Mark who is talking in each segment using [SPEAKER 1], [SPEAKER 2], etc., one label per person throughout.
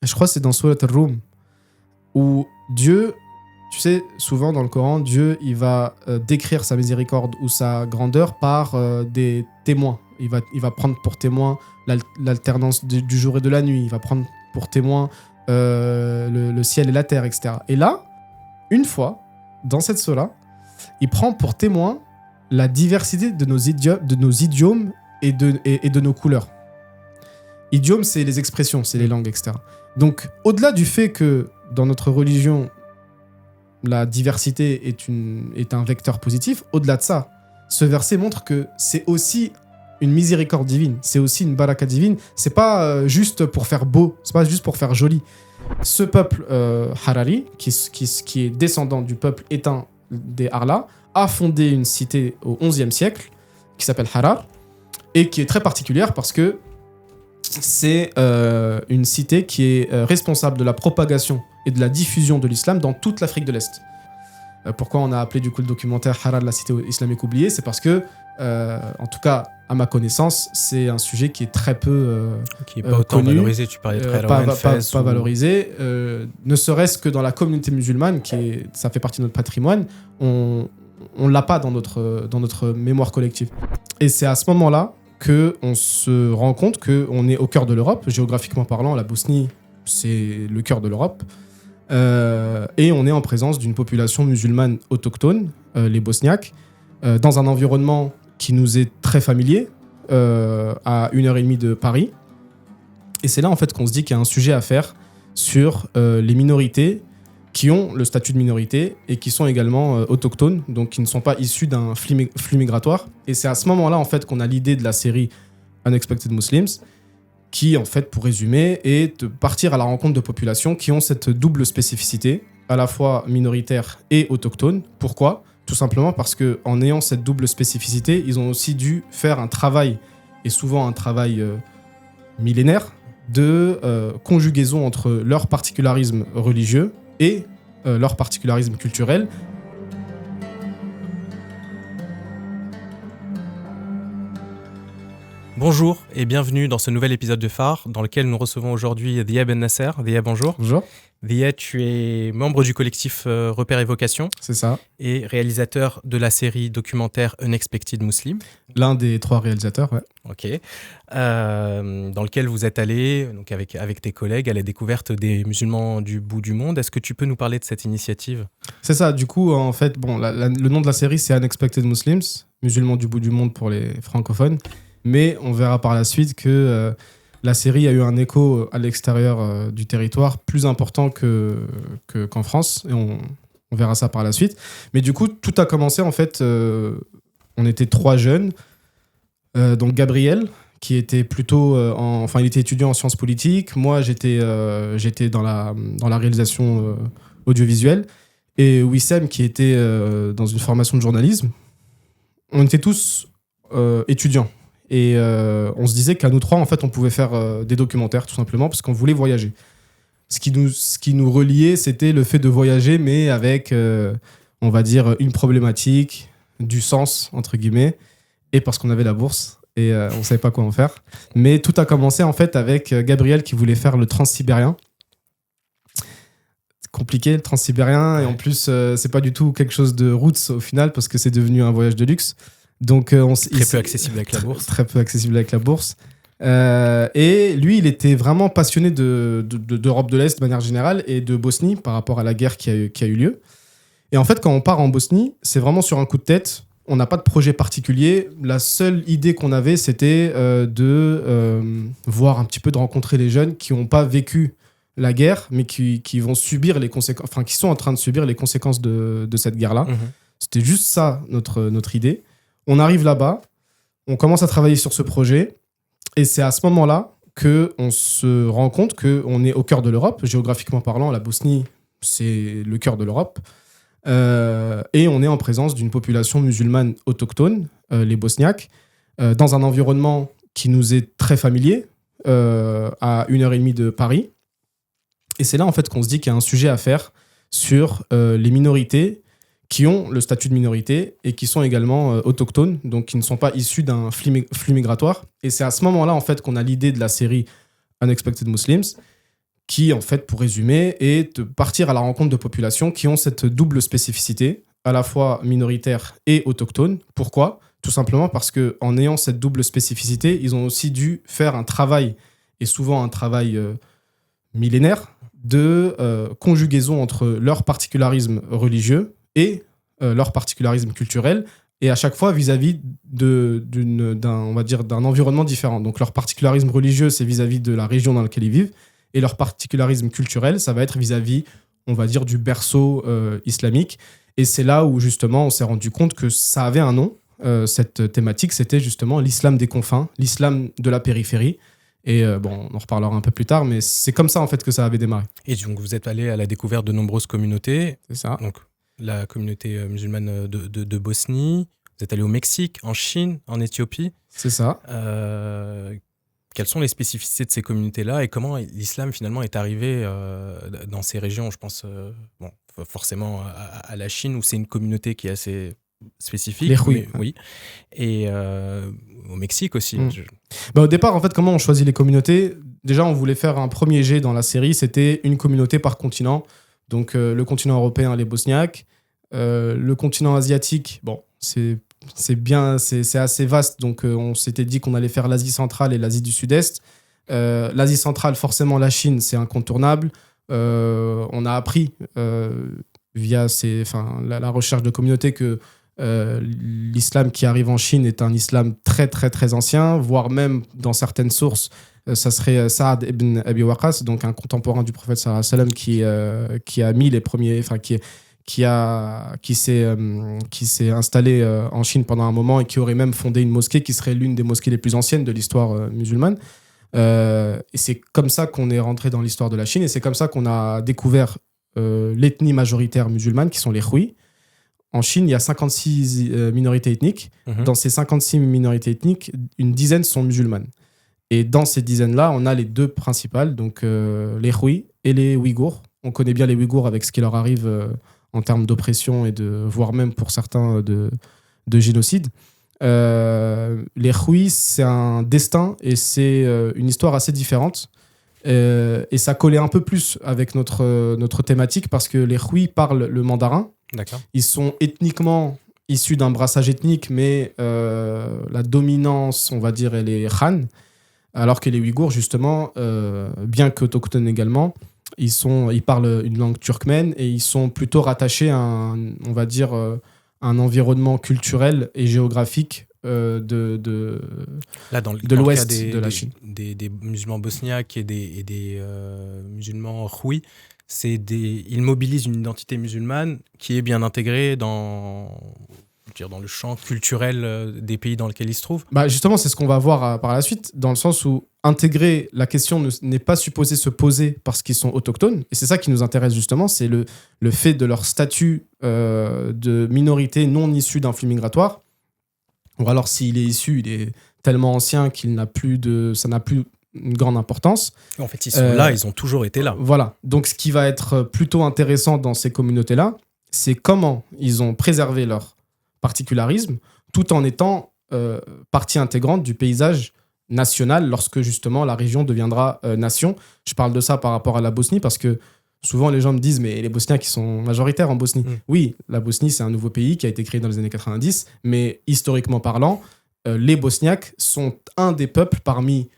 [SPEAKER 1] Je crois que c'est dans Surat al-Rum, où Dieu, tu sais, souvent dans le Coran, Dieu, il va décrire sa miséricorde ou sa grandeur par des témoins. Il va prendre pour témoin l'alternance du jour et de la nuit. Il va prendre pour témoin le ciel et la terre, etc. Et là, une fois, dans cette sourate, il prend pour témoin la diversité de nos idiomes et de nos couleurs. Idiome, c'est les expressions, c'est les langues, etc. Donc, au-delà du fait que dans notre religion, la diversité est un vecteur positif, au-delà de ça, ce verset montre que c'est aussi une miséricorde divine, c'est aussi une baraka divine. C'est pas juste pour faire beau, c'est pas juste pour faire joli. Ce peuple Harari, qui est descendant du peuple éteint des Arla, a fondé une cité au XIe siècle qui s'appelle Harar et qui est très particulière parce que c'est une cité qui est responsable de la propagation et de la diffusion de l'islam dans toute l'Afrique de l'Est. Pourquoi on a appelé du coup le documentaire Harar, la cité islamique oubliée? C'est parce que, en tout cas, à ma connaissance, c'est un sujet qui est très peu
[SPEAKER 2] qui n'est pas autant
[SPEAKER 1] connu,
[SPEAKER 2] valorisé. Tu parlais de
[SPEAKER 1] pas valorisé, ne serait-ce que dans la communauté musulmane, ça fait partie de notre patrimoine, on l'a pas dans notre mémoire collective. Et c'est à ce moment-là qu'on se rend compte qu'on est au cœur de l'Europe. Géographiquement parlant, la Bosnie, c'est le cœur de l'Europe. Et on est en présence d'une population musulmane autochtone, les Bosniaques, dans un environnement qui nous est très familier, à 1h30 de Paris. Et c'est là en fait qu'on se dit qu'il y a un sujet à faire sur les minorités qui ont le statut de minorité et qui sont également autochtones, donc qui ne sont pas issus d'un flux migratoire. Et c'est à ce moment-là en fait qu'on a l'idée de la série Unexpected Muslims, qui en fait, pour résumer, est de partir à la rencontre de populations qui ont cette double spécificité, à la fois minoritaire et autochtone. Pourquoi ? Tout simplement parce qu'en ayant cette double spécificité, ils ont aussi dû faire un travail, et souvent un travail millénaire, de conjugaison entre leur particularisme religieux et leur particularisme culturel.
[SPEAKER 2] Bonjour et bienvenue dans ce nouvel épisode de Phare dans lequel nous recevons aujourd'hui Dhia Ben Nasser. Dhia, bonjour.
[SPEAKER 1] Bonjour.
[SPEAKER 2] Dhia, tu es membre du collectif Repères Évocation.
[SPEAKER 1] C'est ça.
[SPEAKER 2] Et réalisateur de la série documentaire Unexpected Muslims.
[SPEAKER 1] L'un des 3 réalisateurs, ouais.
[SPEAKER 2] Ok. Dans lequel vous êtes allé donc avec tes collègues à la découverte des musulmans du bout du monde. Est-ce que tu peux nous parler de cette initiative ?
[SPEAKER 1] C'est ça. Du coup, en fait, le nom de la série, c'est Unexpected Muslims, musulmans du bout du monde pour les francophones. Mais on verra par la suite que la série a eu un écho à l'extérieur du territoire plus important qu'en France. Et on verra ça par la suite. Mais du coup, tout a commencé, en fait, on était 3 jeunes. Donc Gabriel, qui était plutôt... il était étudiant en sciences politiques. Moi, j'étais dans la réalisation audiovisuelle. Et Wissem, qui était dans une formation de journalisme. On était tous étudiants. Et on se disait qu'à nous 3, en fait, on pouvait faire des documentaires, tout simplement, parce qu'on voulait voyager. Ce qui nous reliait, c'était le fait de voyager, mais avec, on va dire, une problématique, du sens, entre guillemets, et parce qu'on avait la bourse, et on ne savait pas quoi en faire. Mais tout a commencé, en fait, avec Gabriel qui voulait faire le transsibérien. C'est compliqué, le transsibérien, et en plus, c'est pas du tout quelque chose de roots, au final, parce que c'est devenu un voyage de luxe. Donc,
[SPEAKER 2] très peu accessible avec la bourse.
[SPEAKER 1] Très peu accessible avec la bourse. Et lui, il était vraiment passionné d'Europe de l'Est de manière générale et de Bosnie par rapport à la guerre qui a eu lieu. Et en fait, quand on part en Bosnie, c'est vraiment sur un coup de tête. On n'a pas de projet particulier. La seule idée qu'on avait, c'était de voir un petit peu, de rencontrer les jeunes qui n'ont pas vécu la guerre, mais qui vont subir les conséquences, enfin, qui sont en train de subir les conséquences de cette guerre-là. Mmh. C'était juste ça, notre idée. On arrive là-bas, on commence à travailler sur ce projet, et c'est à ce moment-là qu'on se rend compte qu'on est au cœur de l'Europe. Géographiquement parlant, la Bosnie, c'est le cœur de l'Europe. Et on est en présence d'une population musulmane autochtone, les Bosniaques, dans un environnement qui nous est très familier, à 1h30 de Paris. Et c'est là en fait qu'on se dit qu'il y a un sujet à faire sur les minorités qui ont le statut de minorité et qui sont également autochtones, donc qui ne sont pas issus d'un flux migratoire. Et c'est à ce moment-là en fait qu'on a l'idée de la série Unexpected Muslims, qui, en fait, pour résumer, est de partir à la rencontre de populations qui ont cette double spécificité, à la fois minoritaire et autochtone. Pourquoi ? Tout simplement parce qu'en ayant cette double spécificité, ils ont aussi dû faire un travail, et souvent un travail millénaire, de conjugaison entre leur particularisme religieux et leur particularisme culturel, et à chaque fois vis-à-vis on va dire, d'un environnement différent. Donc leur particularisme religieux, c'est vis-à-vis de la région dans laquelle ils vivent, et leur particularisme culturel, ça va être vis-à-vis, on va dire, du berceau islamique. Et c'est là où justement on s'est rendu compte que ça avait un nom, cette thématique, c'était justement l'islam des confins, l'islam de la périphérie. Et on en reparlera un peu plus tard, mais c'est comme ça en fait que ça avait démarré.
[SPEAKER 2] Et donc vous êtes allé à la découverte de nombreuses communautés.
[SPEAKER 1] C'est ça.
[SPEAKER 2] Donc la communauté musulmane de Bosnie, vous êtes allé au Mexique, en Chine, en Éthiopie.
[SPEAKER 1] C'est ça.
[SPEAKER 2] Quelles sont les spécificités de ces communautés-là et comment l'islam finalement est arrivé dans ces régions? Je pense forcément à la Chine où c'est une communauté qui est assez spécifique.
[SPEAKER 1] Les Hui.
[SPEAKER 2] Oui. Et au Mexique aussi.
[SPEAKER 1] Au départ, en fait, comment on choisit les communautés? Déjà, on voulait faire un premier jet dans la série, c'était une communauté par continent. Donc le continent européen, les Bosniaques. Le continent asiatique, c'est assez vaste, donc on s'était dit qu'on allait faire l'Asie centrale et l'Asie du Sud-Est. L'Asie centrale, forcément, la Chine, c'est incontournable. On a appris via la recherche de communautés que l'islam qui arrive en Chine est un islam très très très ancien, voire même dans certaines sources, ça serait Saad ibn Abi Waqqas, donc un contemporain du prophète sallallahu alayhi wa sallam qui a mis les premiers, qui s'est installé en Chine pendant un moment et qui aurait même fondé une mosquée qui serait l'une des mosquées les plus anciennes de l'histoire musulmane. Et c'est comme ça qu'on est rentré dans l'histoire de la Chine et c'est comme ça qu'on a découvert l'ethnie majoritaire musulmane qui sont les Hui. En Chine, il y a 56 minorités ethniques. Dans ces 56 minorités ethniques, une dizaine sont musulmanes. Et dans ces dizaines-là, on a les deux principales, donc les Hui et les Ouïghours. On connaît bien les Ouïghours avec ce qui leur arrive en termes d'oppression et voire même pour certains de génocide. Les Hui, c'est un destin et c'est une histoire assez différente. Et ça collait un peu plus avec notre thématique parce que les Hui parlent le mandarin.
[SPEAKER 2] D'accord.
[SPEAKER 1] Ils sont ethniquement issus d'un brassage ethnique, mais la dominance, on va dire, elle est Han. Alors que les Ouïghours, justement, bien qu'autochtones également, ils parlent une langue turkmène et ils sont plutôt rattachés à on va dire, un environnement culturel et géographique de l'ouest de la Chine.
[SPEAKER 2] Des musulmans bosniaques et des musulmans Hui, ils mobilisent une identité musulmane qui est bien intégrée dans le champ culturel des pays dans lesquels ils se trouvent.
[SPEAKER 1] Justement, c'est ce qu'on va voir par la suite, dans le sens où intégrer la question n'est pas supposé se poser parce qu'ils sont autochtones. Et c'est ça qui nous intéresse justement, c'est le fait de leur statut de minorité non issue d'un flux migratoire. Ou alors s'il est issu, il est tellement ancien ça n'a plus une grande importance.
[SPEAKER 2] En fait, ils sont là, ils ont toujours été là.
[SPEAKER 1] Voilà. Donc, ce qui va être plutôt intéressant dans ces communautés-là, c'est comment ils ont préservé leur particularisme tout en étant partie intégrante du paysage national lorsque, justement, la région deviendra nation. Je parle de ça par rapport à la Bosnie parce que souvent, les gens me disent « mais les Bosniaques, ils sont majoritaires en Bosnie ». Oui, la Bosnie, c'est un nouveau pays qui a été créé dans les années 90, mais historiquement parlant, les Bosniaques sont un des peuples parmi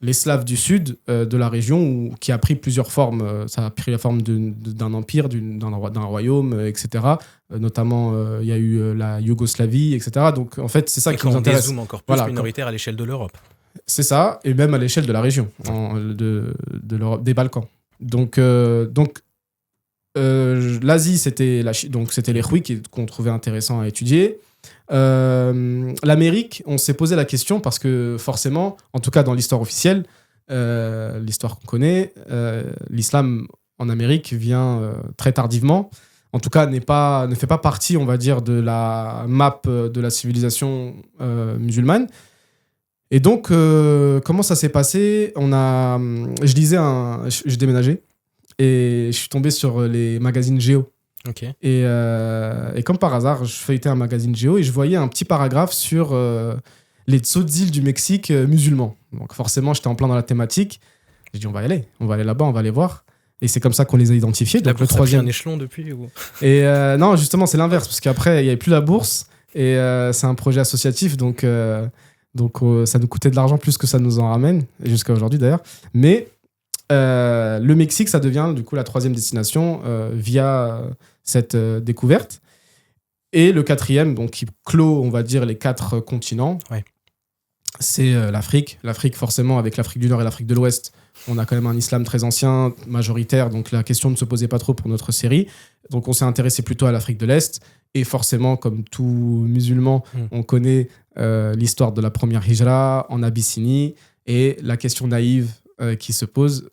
[SPEAKER 1] les Slaves du sud de la région qui a pris plusieurs formes. Ça a pris la forme d'un empire, d'un royaume, etc. Notamment, il y a eu la Yougoslavie, etc. Donc, en fait, c'est ça qui nous intéresse.
[SPEAKER 2] On dézoome encore plus minoritaire à l'échelle de l'Europe.
[SPEAKER 1] C'est ça, et même à l'échelle de la région, de l'Europe, des Balkans. Donc l'Asie, c'était les Hui qu'on trouvait intéressant à étudier. L'Amérique, on s'est posé la question parce que forcément, en tout cas dans l'histoire officielle, l'histoire qu'on connaît, l'islam en Amérique vient très tardivement. En tout cas, ne fait pas partie, on va dire, de la map de la civilisation musulmane. Et donc, comment ça s'est passé ? Je déménageais et je suis tombé sur les magazines Géo.
[SPEAKER 2] Okay.
[SPEAKER 1] Et comme par hasard, je feuilletais un magazine Géo et je voyais un petit paragraphe sur les Tzotzil du Mexique musulmans. Donc forcément, j'étais en plein dans la thématique. J'ai dit, on va aller là-bas, on va aller voir. Et c'est comme ça qu'on les a identifiés.
[SPEAKER 2] La
[SPEAKER 1] Donc le
[SPEAKER 2] bourse a pris
[SPEAKER 1] troisième.
[SPEAKER 2] un échelon depuis ou...
[SPEAKER 1] Et non, justement, c'est l'inverse, parce qu'après, il n'y avait plus la bourse, et c'est un projet associatif, donc ça nous coûtait de l'argent plus que ça nous en ramène, et jusqu'à aujourd'hui d'ailleurs. Mais le Mexique, ça devient du coup la troisième destination via cette découverte. Et le quatrième, donc qui clôt, on va dire, les 4 continents,
[SPEAKER 2] Ouais.
[SPEAKER 1] c'est l'Afrique. L'Afrique, forcément, avec l'Afrique du Nord et l'Afrique de l'Ouest, on a quand même un islam très ancien, majoritaire, donc la question ne se posait pas trop pour notre série. Donc on s'est intéressé plutôt à l'Afrique de l'Est. Et forcément, comme tout musulman, on connaît l'histoire de la première hijra en Abyssinie et la question naïve qui se pose,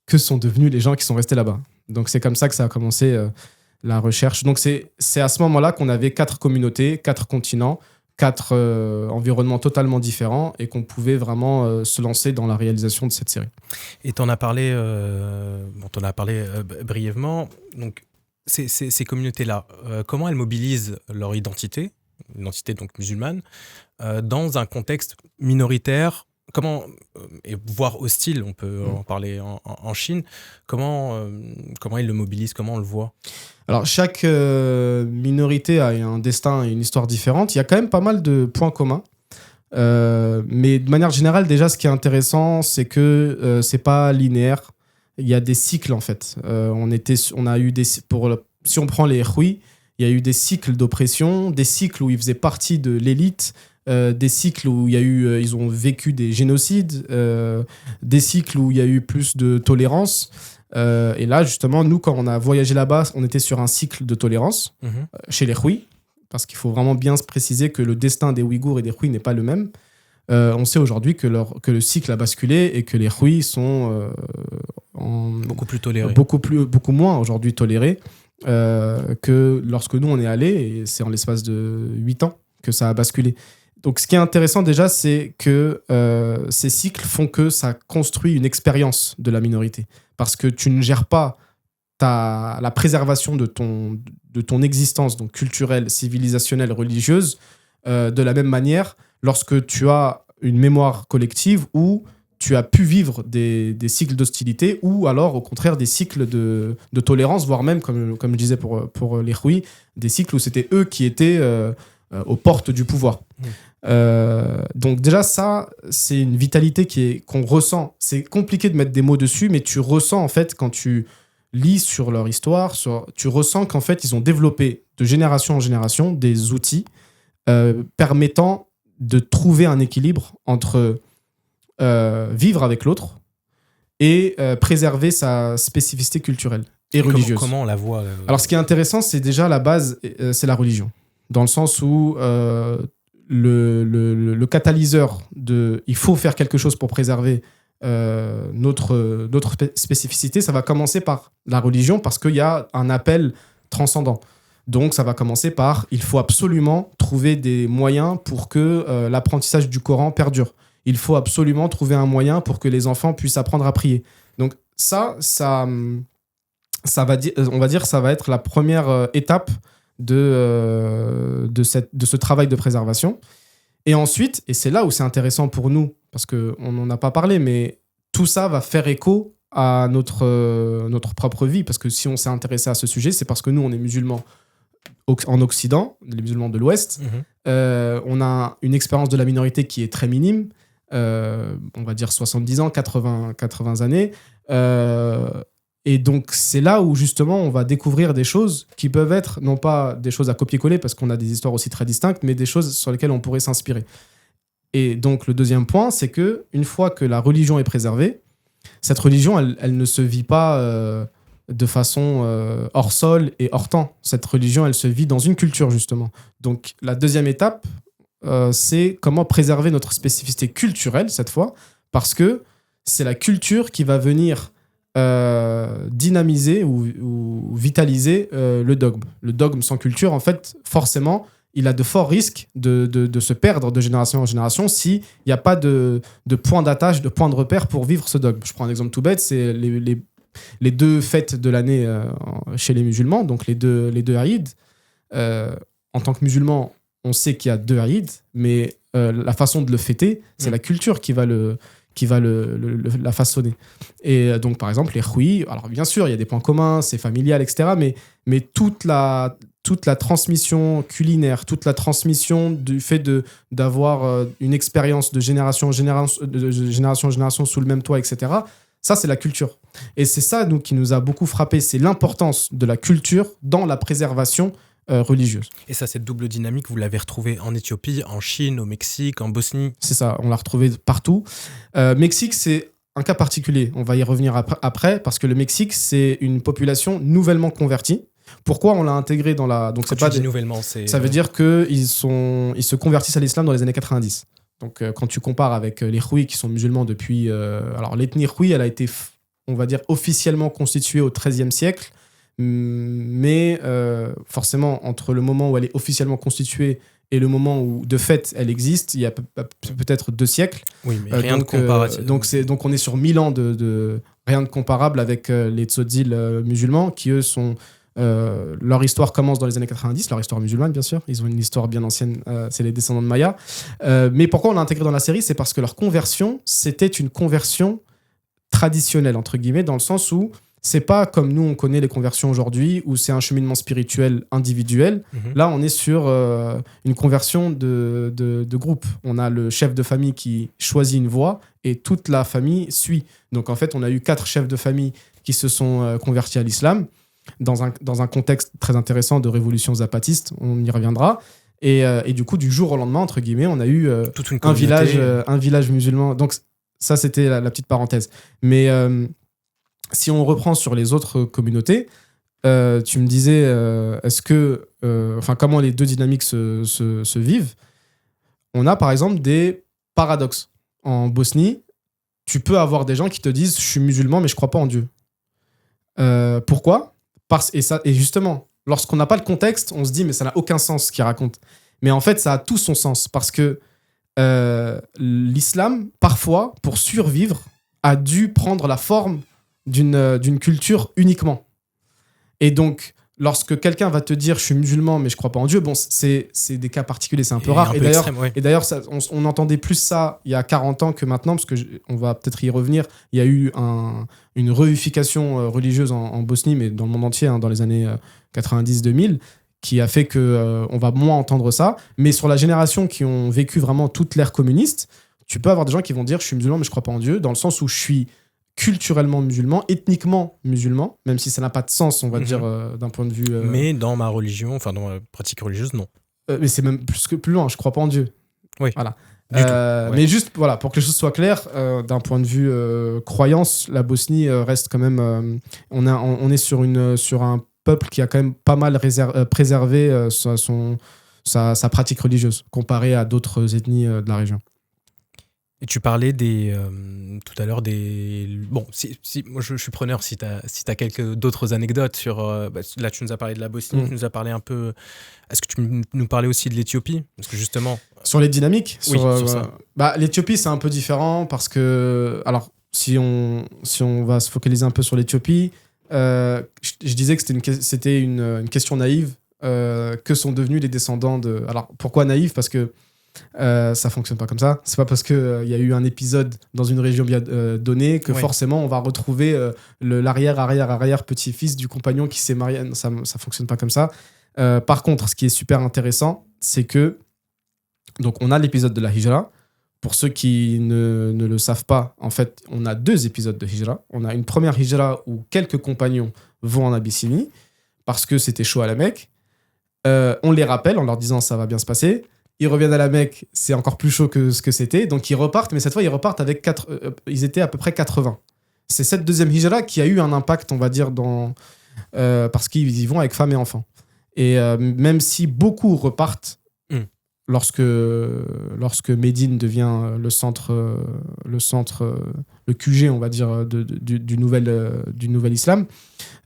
[SPEAKER 1] que sont devenus les gens qui sont restés là-bas? Donc c'est comme ça que ça a commencé la recherche. Donc c'est à ce moment-là qu'on avait 4 communautés, 4 continents, 4 environnements totalement différents et qu'on pouvait vraiment se lancer dans la réalisation de cette série.
[SPEAKER 2] Et t'en as parlé, brièvement. Donc, ces communautés-là, comment elles mobilisent leur identité donc musulmane, dans un contexte minoritaire, et voire hostile, on peut en parler en Chine, comment ils le mobilisent, comment on le voit?
[SPEAKER 1] Alors, chaque minorité a un destin et une histoire différente. Il y a quand même pas mal de points communs. Mais de manière générale, déjà, ce qui est intéressant, c'est que c'est pas linéaire. Il y a des cycles, en fait. Si on prend les Hui, il y a eu des cycles d'oppression, des cycles où ils faisaient partie de l'élite, des cycles où ils ont vécu des génocides, des cycles où il y a eu plus de tolérance. Et là, justement, nous, quand on a voyagé là-bas, on était sur un cycle de tolérance chez les Hui, parce qu'il faut vraiment bien se préciser que le destin des Ouïghours et des Hui n'est pas le même. On sait aujourd'hui que le cycle a basculé et que les Hui sont
[SPEAKER 2] beaucoup plus tolérés.
[SPEAKER 1] Beaucoup moins aujourd'hui tolérés que lorsque nous, on est allés, et c'est en l'espace de 8 ans que ça a basculé. Donc, ce qui est intéressant déjà, c'est que ces cycles font que ça construit une expérience de la minorité. Parce que tu ne gères pas la préservation de ton existence, donc culturelle, civilisationnelle, religieuse, de la même manière lorsque tu as une mémoire collective où tu as pu vivre des cycles d'hostilité ou alors, au contraire, des cycles de tolérance, voire même, comme je disais pour les Hui, des cycles où c'était eux qui étaient aux portes du pouvoir. Donc déjà ça, c'est une vitalité qu'on ressent. C'est compliqué de mettre des mots dessus, mais tu ressens en fait quand tu lis sur leur histoire, tu ressens qu'en fait ils ont développé de génération en génération des outils permettant de trouver un équilibre entre vivre avec l'autre et préserver sa spécificité culturelle et religieuse.
[SPEAKER 2] Comment on la voit
[SPEAKER 1] Alors ce qui est intéressant, c'est déjà la base, c'est la religion. Dans le sens où le catalyseur il faut faire quelque chose pour préserver notre spécificité, ça va commencer par la religion parce qu'il y a un appel transcendant. Donc ça va commencer par il faut absolument trouver des moyens pour que l'apprentissage du Coran perdure. Il faut absolument trouver un moyen pour que les enfants puissent apprendre à prier. Donc ça va dire, on va dire, ça va être la première étape de ce travail de préservation. Et ensuite, et c'est là où c'est intéressant pour nous, parce qu'on n'en a pas parlé, mais tout ça va faire écho à notre propre vie, parce que si on s'est intéressé à ce sujet, c'est parce que nous, on est musulmans en Occident, les musulmans de l'Ouest. On a une expérience de la minorité qui est très minime, on va dire 70 ans, 80 années. Et donc, c'est là où, justement, on va découvrir des choses qui peuvent être, non pas des choses à copier-coller, parce qu'on a des histoires aussi très distinctes, mais des choses sur lesquelles on pourrait s'inspirer. Et donc, le deuxième point, c'est que une fois que la religion est préservée, cette religion, elle ne se vit pas de façon hors sol et hors temps. Cette religion, elle se vit dans une culture, justement. Donc, la deuxième étape, c'est comment préserver notre spécificité culturelle, cette fois, parce que c'est la culture qui va venir dynamiser ou vitaliser le dogme. Le dogme sans culture, en fait, forcément, il a de forts risques de se perdre de génération en génération s'il n'y a pas de point d'attache, de point de repère pour vivre ce dogme. Je prends un exemple tout bête, c'est les 2 fêtes de l'année chez les musulmans, donc les deux Aïd. En tant que musulman, on sait qu'il y a 2 Aïd, mais la façon de le fêter, c'est la culture qui va le la façonner. Et donc, par exemple, les khouis, alors bien sûr, il y a des points communs, c'est familial, etc. Mais toute la transmission culinaire, toute la transmission du fait d'avoir une expérience de génération en génération sous le même toit, etc., ça, c'est la culture. Et c'est ça, nous, qui nous a beaucoup frappé, c'est l'importance de la culture dans la préservation religieuse.
[SPEAKER 2] Et ça, cette double dynamique, vous l'avez retrouvée en Éthiopie, en Chine, au Mexique, en Bosnie?
[SPEAKER 1] C'est ça, on l'a retrouvé partout. Mexique, c'est un cas particulier. On va y revenir après, parce que le Mexique, c'est une population nouvellement convertie. Pourquoi on l'a intégré dans la... Donc,
[SPEAKER 2] quand tu dis nouvellement, c'est...
[SPEAKER 1] Ça veut dire qu'ils se convertissent à l'islam dans les années 90. Donc, quand tu compares avec les Khouis qui sont musulmans depuis... alors, l'ethnie Khoui, elle a été, on va dire, officiellement constituée au XIIIe siècle. Mais forcément, entre le moment où elle est officiellement constituée et le moment où, de fait, elle existe, il y a peut-être 2 siècles.
[SPEAKER 2] Oui, mais rien de comparatif.
[SPEAKER 1] Donc, on est sur 1000 ans de rien de comparable avec les Tzotzil musulmans qui, eux, sont... leur histoire commence dans les années 90, leur histoire musulmane bien sûr, ils ont une histoire bien ancienne, c'est les descendants de Maya. Mais pourquoi on l'a intégré dans la série, c'est parce que leur conversion, c'était une conversion traditionnelle, entre guillemets, dans le sens où c'est pas comme nous on connaît les conversions aujourd'hui, où c'est un cheminement spirituel individuel. Là, on est sur une conversion de groupe. On a le chef de famille qui choisit une voie et toute la famille suit. Donc en fait, on a eu 4 chefs de famille qui se sont convertis à l'islam, dans un contexte très intéressant de révolution zapatiste, on y reviendra. Et du coup, du jour au lendemain, entre guillemets, on a eu un village musulman. Donc ça, c'était la petite parenthèse. Mais si on reprend sur les autres communautés, tu me disais, comment les deux dynamiques se vivent. On a par exemple des paradoxes. En Bosnie, tu peux avoir des gens qui te disent « je suis musulman, mais je crois pas en Dieu ». Pourquoi ? Et justement, lorsqu'on n'a pas le contexte, on se dit, mais ça n'a aucun sens ce qu'il raconte. Mais en fait, ça a tout son sens parce que l'islam, parfois, pour survivre, a dû prendre la forme d'une culture uniquement. Et donc, lorsque quelqu'un va te dire « je suis musulman, mais je crois pas en Dieu », bon, c'est des cas particuliers, c'est un peu rare. Et d'ailleurs, on entendait plus ça il y a 40 ans que maintenant, parce qu'on va peut-être y revenir. Il y a eu une réunification religieuse en Bosnie, mais dans le monde entier, dans les années 90-2000, qui a fait qu'on va moins entendre ça. Mais sur la génération qui ont vécu vraiment toute l'ère communiste, tu peux avoir des gens qui vont dire « je suis musulman, mais je crois pas en Dieu », dans le sens où je suis culturellement musulman, ethniquement musulman, même si ça n'a pas de sens, on va dire, d'un point de vue...
[SPEAKER 2] Mais dans ma religion, enfin dans ma pratique religieuse, non.
[SPEAKER 1] Mais c'est même plus loin, je crois pas en Dieu.
[SPEAKER 2] Oui.
[SPEAKER 1] Voilà.
[SPEAKER 2] Ouais.
[SPEAKER 1] Mais juste, voilà, pour que les choses soient claires, d'un point de vue croyance, la Bosnie reste quand même... on est sur un peuple qui a quand même pas mal préservé sa pratique religieuse, comparé à d'autres ethnies de la région.
[SPEAKER 2] Et tu parlais tout à l'heure des... Bon, moi je suis preneur si tu as quelques d'autres anecdotes sur... là, tu nous as parlé de la Bosnie, tu nous as parlé un peu... Est-ce que tu nous parlais aussi de l'Éthiopie ? Parce que justement...
[SPEAKER 1] Sur les dynamiques ?
[SPEAKER 2] Sur ça.
[SPEAKER 1] L'Éthiopie, c'est un peu différent parce que... Alors, si on va se focaliser un peu sur l'Éthiopie, je disais que c'était une question naïve. Que sont devenus les descendants de... Alors, pourquoi naïve ? Parce que ça fonctionne pas comme ça. C'est pas parce qu'il y a eu un épisode dans une région bien donnée que forcément on va retrouver l'arrière petit-fils du compagnon qui s'est marié. Ça fonctionne pas comme ça. Par contre, ce qui est super intéressant, c'est que donc on a l'épisode de la Hijra. Pour ceux qui ne le savent pas, en fait, on a 2 épisodes de Hijra. On a une première Hijra où quelques compagnons vont en Abyssinie parce que c'était chaud à la Mecque. On les rappelle en leur disant ça va bien se passer. Ils reviennent à la Mecque, c'est encore plus chaud que ce que c'était. Donc ils repartent, mais cette fois ils repartent avec ils étaient à peu près 80. C'est cette deuxième Hijra qui a eu un impact, on va dire, parce qu'ils y vont avec femmes et enfants. Et même si beaucoup repartent, lorsque Médine devient le QG, on va dire, du nouvel islam,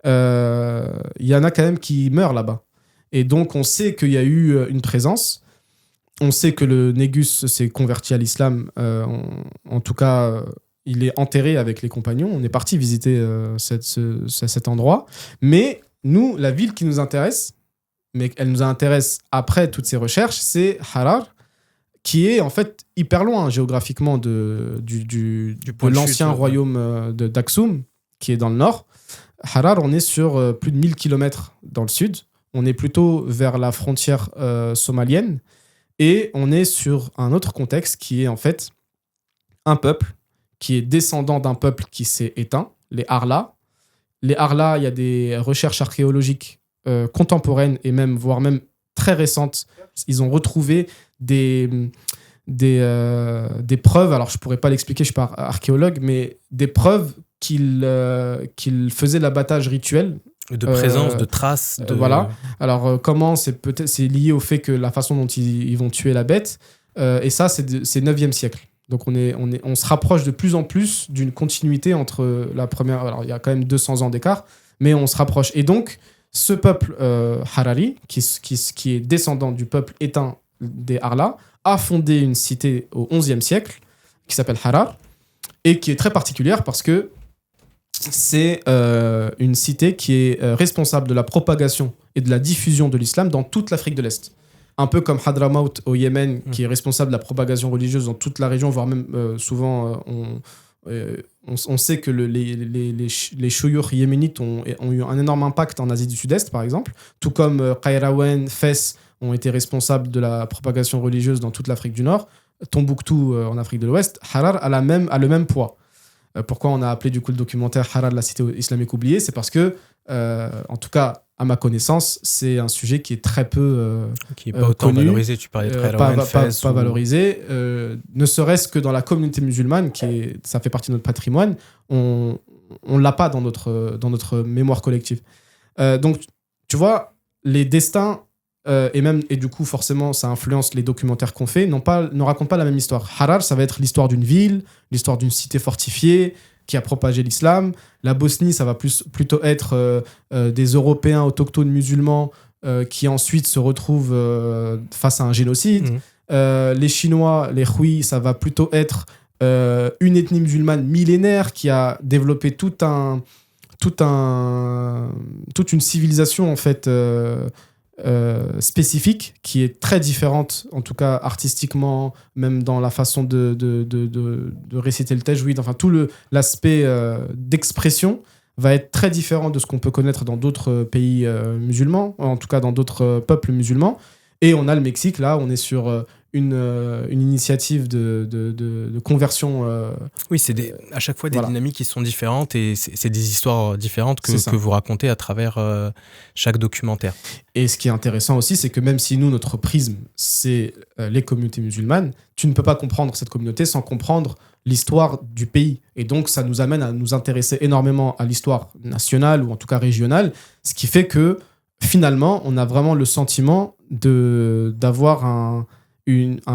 [SPEAKER 1] il y en a quand même qui meurent là-bas. Et donc on sait qu'il y a eu une présence. On sait que le Négus s'est converti à l'islam. En tout cas, il est enterré avec les compagnons. On est parti visiter cet endroit. Mais nous, la ville qui nous intéresse, mais elle nous intéresse après toutes ces recherches, c'est Harar, qui est en fait hyper loin géographiquement de l'ancien royaume d'Aksum, qui est dans le nord. Harar, on est sur plus de 1000 km dans le sud. On est plutôt vers la frontière somalienne. Et on est sur un autre contexte qui est en fait un peuple qui est descendant d'un peuple qui s'est éteint, les Arla. Les Arla, il y a des recherches archéologiques contemporaines et même, voire même très récentes. Ils ont retrouvé des preuves, alors je ne pourrais pas l'expliquer, je ne suis pas archéologue, mais des preuves qu'ils faisaient l'abattage rituel.
[SPEAKER 2] De présence, de traces.
[SPEAKER 1] Voilà. Alors, comment c'est lié au fait que la façon dont ils vont tuer la bête. Et ça, c'est 9e siècle. Donc, on se rapproche de plus en plus d'une continuité entre la première... Alors, il y a quand même 200 ans d'écart, mais on se rapproche. Et donc, ce peuple Harari, qui est descendant du peuple éteint des Arla, a fondé une cité au 11e siècle qui s'appelle Harar et qui est très particulière parce que c'est une cité qui est responsable de la propagation et de la diffusion de l'islam dans toute l'Afrique de l'Est. Un peu comme Hadramaut au Yémen, qui est responsable de la propagation religieuse dans toute la région, voire même souvent on sait que les chouyoukhs yéménites ont eu un énorme impact en Asie du Sud-Est, par exemple, tout comme Kairouan, Fès ont été responsables de la propagation religieuse dans toute l'Afrique du Nord, Tombouctou en Afrique de l'Ouest. Harar a le même poids. Pourquoi on a appelé du coup le documentaire Harar, la cité islamique oubliée? C'est parce que, en tout cas, à ma connaissance, c'est un sujet qui est très peu
[SPEAKER 2] qui n'est pas autant
[SPEAKER 1] connu,
[SPEAKER 2] valorisé. Tu parlais de
[SPEAKER 1] pas valorisé, ne serait-ce que dans la communauté musulmane, ça fait partie de notre patrimoine, on l'a pas dans notre mémoire collective. Donc, tu vois, les destins et du coup forcément ça influence les documentaires qu'on fait, ne racontent pas la même histoire. Harar, ça va être l'histoire d'une ville, l'histoire d'une cité fortifiée qui a propagé l'islam. La Bosnie, ça va plutôt être des Européens autochtones musulmans qui ensuite se retrouvent face à un génocide. Les Chinois, les Hui, ça va plutôt être une ethnie musulmane millénaire qui a développé toute une civilisation en fait spécifique qui est très différente, en tout cas artistiquement, même dans la façon de réciter le tajwid, enfin tout l'aspect d'expression va être très différent de ce qu'on peut connaître dans d'autres pays musulmans, en tout cas dans d'autres peuples musulmans. Et on a le Mexique, là, on est sur une initiative de conversion.
[SPEAKER 2] Oui, c'est à chaque fois des dynamiques qui sont différentes et c'est des histoires différentes que vous racontez à travers chaque documentaire.
[SPEAKER 1] Et ce qui est intéressant aussi, c'est que même si nous, notre prisme, c'est les communautés musulmanes, tu ne peux pas comprendre cette communauté sans comprendre l'histoire du pays. Et donc, ça nous amène à nous intéresser énormément à l'histoire nationale ou en tout cas régionale, ce qui fait que finalement, on a vraiment le sentiment d'avoir un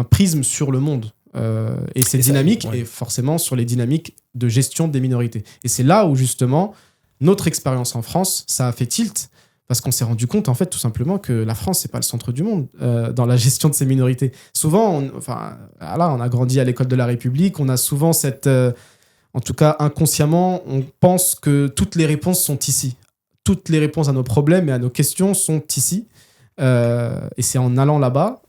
[SPEAKER 1] prisme sur le monde et ses dynamiques, et forcément sur les dynamiques de gestion des minorités. Et c'est là où justement notre expérience en France, ça a fait tilt, parce qu'on s'est rendu compte en fait tout simplement que la France, c'est pas le centre du monde dans la gestion de ces minorités. Souvent, on a grandi à l'école de la République, on a souvent en tout cas inconsciemment, on pense que toutes les réponses sont ici. Toutes les réponses à nos problèmes et à nos questions sont ici. Et c'est en allant là-bas,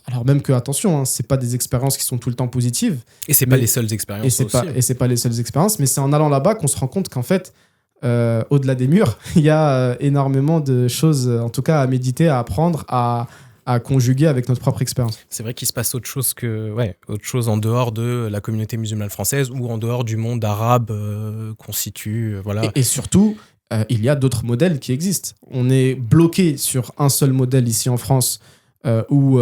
[SPEAKER 1] alors même que, attention, c'est pas des expériences qui sont tout le temps positives.
[SPEAKER 2] Et c'est pas les seules expériences
[SPEAKER 1] et c'est pas les seules expériences, mais c'est en allant là-bas qu'on se rend compte qu'en fait, au-delà des murs, il y a énormément de choses, en tout cas, à méditer, à apprendre, à conjuguer avec notre propre expérience.
[SPEAKER 2] C'est vrai qu'il se passe autre chose en dehors de la communauté musulmane française ou en dehors du monde arabe qu'on situe. Voilà.
[SPEAKER 1] Et surtout, il y a d'autres modèles qui existent. On est bloqué sur un seul modèle ici en France où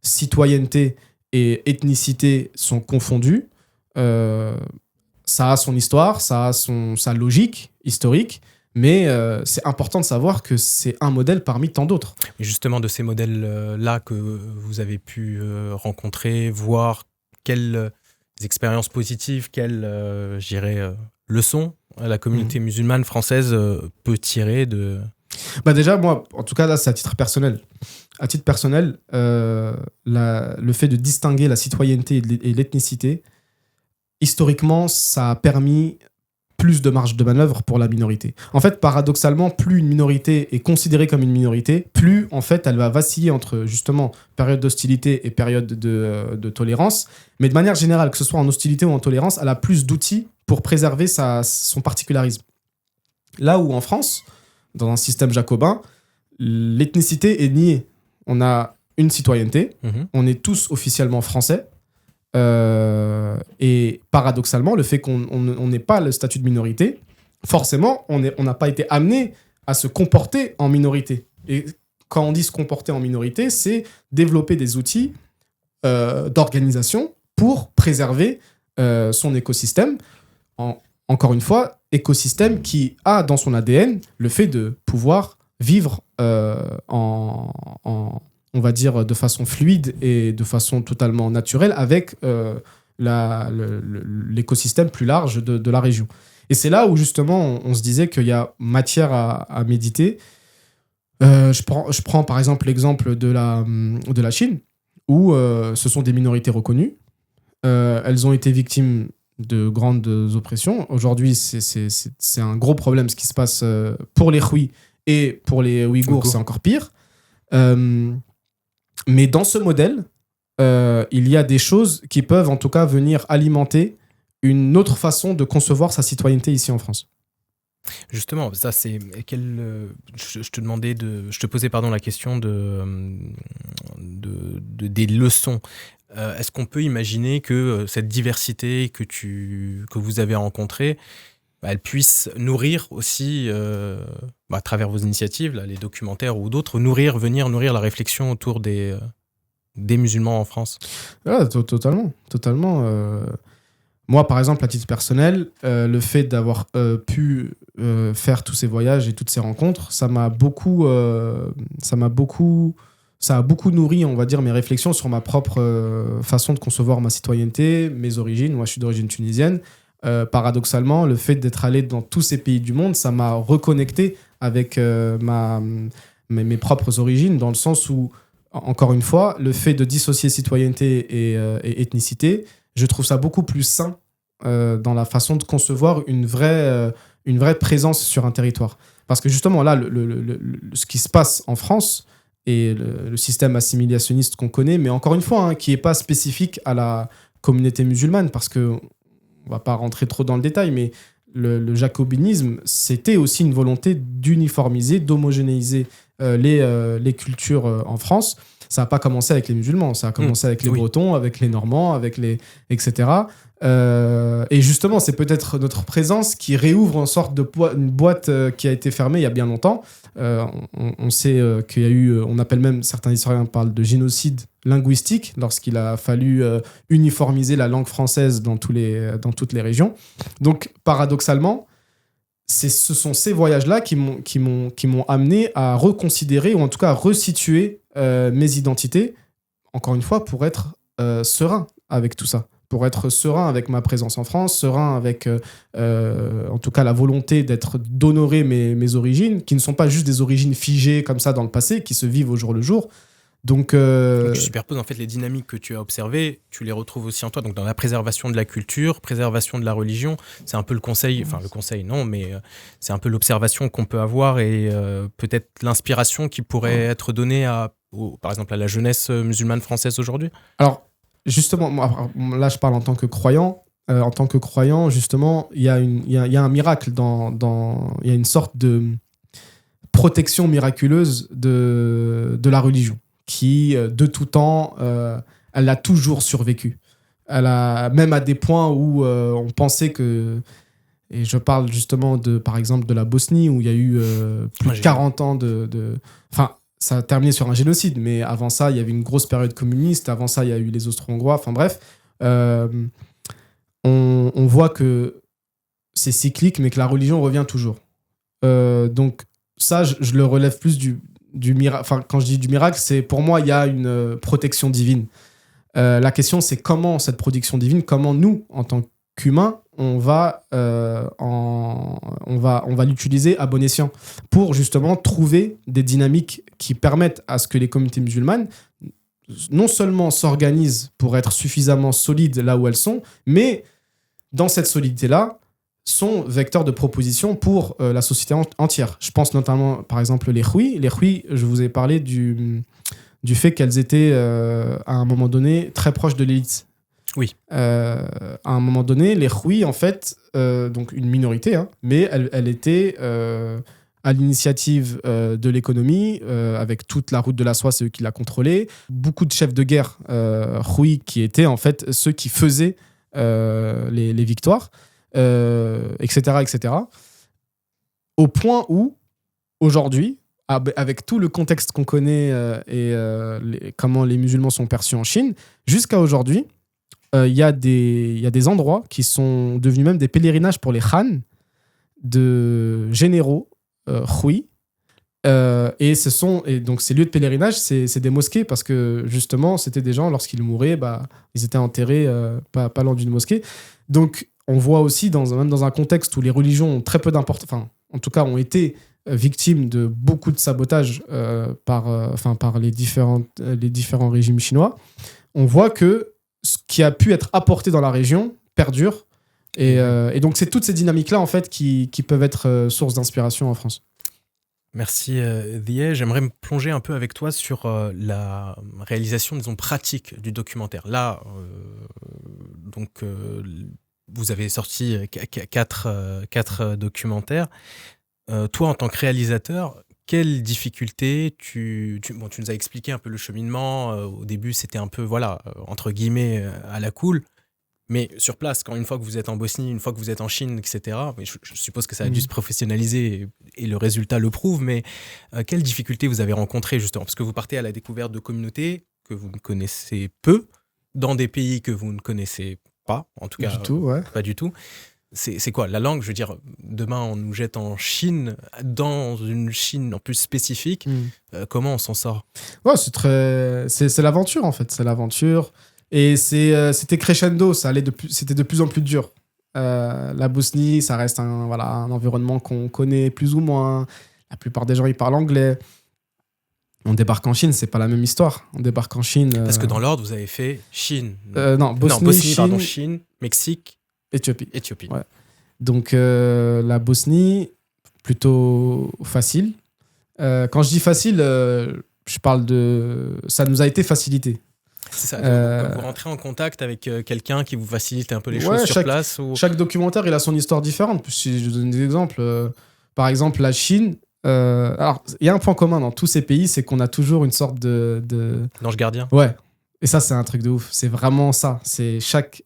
[SPEAKER 1] citoyenneté et ethnicité sont confondues. Ça a son histoire, ça a sa logique historique, mais c'est important de savoir que c'est un modèle parmi tant d'autres.
[SPEAKER 2] Et justement, de ces modèles-là que vous avez pu rencontrer, voir quelles expériences positives, quelles, leçons la communauté musulmane française peut tirer de...
[SPEAKER 1] Déjà, moi, en tout cas, là, c'est à titre personnel. À titre personnel, le fait de distinguer la citoyenneté et l'ethnicité, historiquement, ça a permis plus de marge de manœuvre pour la minorité. En fait, paradoxalement, plus une minorité est considérée comme une minorité, plus en fait elle va vaciller entre justement période d'hostilité et période de tolérance. Mais de manière générale, que ce soit en hostilité ou en tolérance, elle a plus d'outils pour préserver son particularisme. Là où en France, dans un système jacobin, l'ethnicité est niée. On a une citoyenneté, on est tous officiellement français. Et paradoxalement, le fait qu'on n'ait pas le statut de minorité, forcément, on n'a pas été amené à se comporter en minorité. Et quand on dit se comporter en minorité, c'est développer des outils d'organisation pour préserver son écosystème. Encore une fois, écosystème qui a dans son ADN le fait de pouvoir vivre on va dire, de façon fluide et de façon totalement naturelle avec l'écosystème plus large de la région. Et c'est là où, justement, on se disait qu'il y a matière à méditer. Je prends, par exemple, l'exemple de la Chine, où ce sont des minorités reconnues. Elles ont été victimes de grandes oppressions. Aujourd'hui, c'est un gros problème ce qui se passe pour les Hui et pour les Ouïghours, c'est encore pire. Mais dans ce modèle, il y a des choses qui peuvent en tout cas venir alimenter une autre façon de concevoir sa citoyenneté ici en France.
[SPEAKER 2] Justement, ça c'est je te posais la question des leçons. Est-ce qu'on peut imaginer que cette diversité que vous avez rencontrée, elle puisse nourrir aussi, à travers vos initiatives, là, les documentaires ou d'autres, venir nourrir la réflexion autour des musulmans en France?
[SPEAKER 1] Totalement. Moi, par exemple, à titre personnel, le fait d'avoir pu faire tous ces voyages et toutes ces rencontres, ça a beaucoup nourri, on va dire, mes réflexions sur ma propre façon de concevoir ma citoyenneté, mes origines. Moi, je suis d'origine tunisienne. Paradoxalement, le fait d'être allé dans tous ces pays du monde, ça m'a reconnecté avec mes propres origines, dans le sens où, encore une fois, le fait de dissocier citoyenneté et ethnicité, je trouve ça beaucoup plus sain dans la façon de concevoir une vraie présence sur un territoire. Parce que justement, là, ce qui se passe en France et le système assimilationniste qu'on connaît, mais encore une fois, qui n'est pas spécifique à la communauté musulmane, parce que on va pas rentrer trop dans le détail, mais le jacobinisme, c'était aussi une volonté d'uniformiser, d'homogénéiser les cultures en France. Ça n'a pas commencé avec les musulmans, ça a commencé avec les Bretons, avec les Normands, etc. Et justement, c'est peut-être notre présence qui réouvre en sorte une boîte qui a été fermée il y a bien longtemps. On sait qu'il y a eu, on appelle même, certains historiens parlent de génocide linguistique lorsqu'il a fallu uniformiser la langue française dans toutes les régions. Donc, paradoxalement, ce sont ces voyages-là qui m'ont amené à reconsidérer, ou en tout cas à resituer mes identités, encore une fois, pour être serein avec tout ça. Pour être serein avec ma présence en France, serein avec, en tout cas, la volonté d'honorer mes origines, qui ne sont pas juste des origines figées comme ça dans le passé, qui se vivent au jour le jour. Donc,
[SPEAKER 2] tu superposes en fait les dynamiques que tu as observées, tu les retrouves aussi en toi, donc dans la préservation de la culture, préservation de la religion. C'est un peu le conseil non, mais c'est un peu l'observation qu'on peut avoir et peut-être l'inspiration qui pourrait être donnée par exemple à la jeunesse musulmane française aujourd'hui.
[SPEAKER 1] Alors, justement, là je parle en tant que croyant. En tant que croyant, justement, il y a un miracle il y a une sorte de protection miraculeuse de la religion, qui, de tout temps, elle a toujours survécu. Même à des points où on pensait que... Et je parle justement, par exemple, de la Bosnie, où il y a eu plus de 40 ans Enfin, ça a terminé sur un génocide, mais avant ça, il y avait une grosse période communiste. Avant ça, il y a eu les Austro-Hongrois. Enfin bref, on voit que c'est cyclique, mais que la religion revient toujours. Donc ça, je le relève plus du miracle. Enfin, quand je dis du miracle, c'est pour moi, il y a une protection divine. La question, c'est comment cette protection divine, comment nous, en tant qu'humains, on va l'utiliser à bon escient pour justement trouver des dynamiques qui permettent à ce que les communautés musulmanes non seulement s'organisent pour être suffisamment solides là où elles sont, mais dans cette solidité-là, sont vecteurs de proposition pour la société entière. Je pense notamment, par exemple, les Hui. Les Hui, je vous ai parlé du fait qu'elles étaient, à un moment donné, très proches de l'élite.
[SPEAKER 2] Oui.
[SPEAKER 1] À un moment donné, les Hui, en fait, donc une minorité, hein, mais elle était à l'initiative de l'économie, avec toute la route de la soie, c'est eux qui la contrôlaient. Beaucoup de chefs de guerre Hui qui étaient en fait ceux qui faisaient les victoires, etc., etc. Au point où, aujourd'hui, avec tout le contexte qu'on connaît comment les musulmans sont perçus en Chine, jusqu'à aujourd'hui, il y a des endroits qui sont devenus même des pèlerinages pour les khans de généraux Hui. Et donc ces lieux de pèlerinage, c'est des mosquées, parce que justement, c'était des gens, lorsqu'ils mouraient, ils étaient enterrés pas loin d'une mosquée. Donc on voit aussi, même dans un contexte où les religions ont très peu d'importance, enfin, en tout cas, ont été victimes de beaucoup de sabotage par les différents régimes chinois, on voit que ce qui a pu être apporté dans la région perdure. Et donc, c'est toutes ces dynamiques-là, en fait, qui peuvent être source d'inspiration en France.
[SPEAKER 2] Merci, Dhier. J'aimerais me plonger un peu avec toi sur la réalisation, disons, pratique du documentaire. Là, vous avez sorti 4 documentaires. Toi, en tant que réalisateur, quelles difficultés tu nous as expliqué un peu le cheminement. Au début, c'était un peu, voilà, entre guillemets, à la cool. Mais sur place, une fois que vous êtes en Bosnie, une fois que vous êtes en Chine, etc., je suppose que ça a dû se professionnaliser et le résultat le prouve, mais quelles difficultés vous avez rencontrées justement? Parce que vous partez à la découverte de communautés que vous ne connaissez peu, dans des pays que vous ne connaissez pas, en tout cas pas du tout. C'est quoi la langue? Je veux dire, demain on nous jette en Chine, dans une Chine en plus spécifique. Comment on s'en sort?
[SPEAKER 1] Ouais, c'est l'aventure en fait, c'est l'aventure. Et c'était crescendo, c'était de plus en plus dur. La Bosnie, ça reste un environnement qu'on connaît plus ou moins. La plupart des gens, ils parlent anglais. On débarque en Chine, c'est pas la même histoire. On débarque en Chine...
[SPEAKER 2] Parce que dans l'ordre, vous avez fait Chine.
[SPEAKER 1] Bosnie,
[SPEAKER 2] Chine, Mexique,
[SPEAKER 1] Éthiopie. Ouais. Donc, la Bosnie, plutôt facile. Quand je dis facile, je parle de... Ça nous a été facilité.
[SPEAKER 2] C'est ça, vous rentrez en contact avec quelqu'un qui vous facilite un peu les choses sur place
[SPEAKER 1] Chaque documentaire, il a son histoire différente. Si je donne des exemples, par exemple, la Chine, alors, il y a un point commun dans tous ces pays, c'est qu'on a toujours une sorte
[SPEAKER 2] d'ange gardien.
[SPEAKER 1] Ouais, et ça, c'est un truc de ouf. C'est vraiment ça.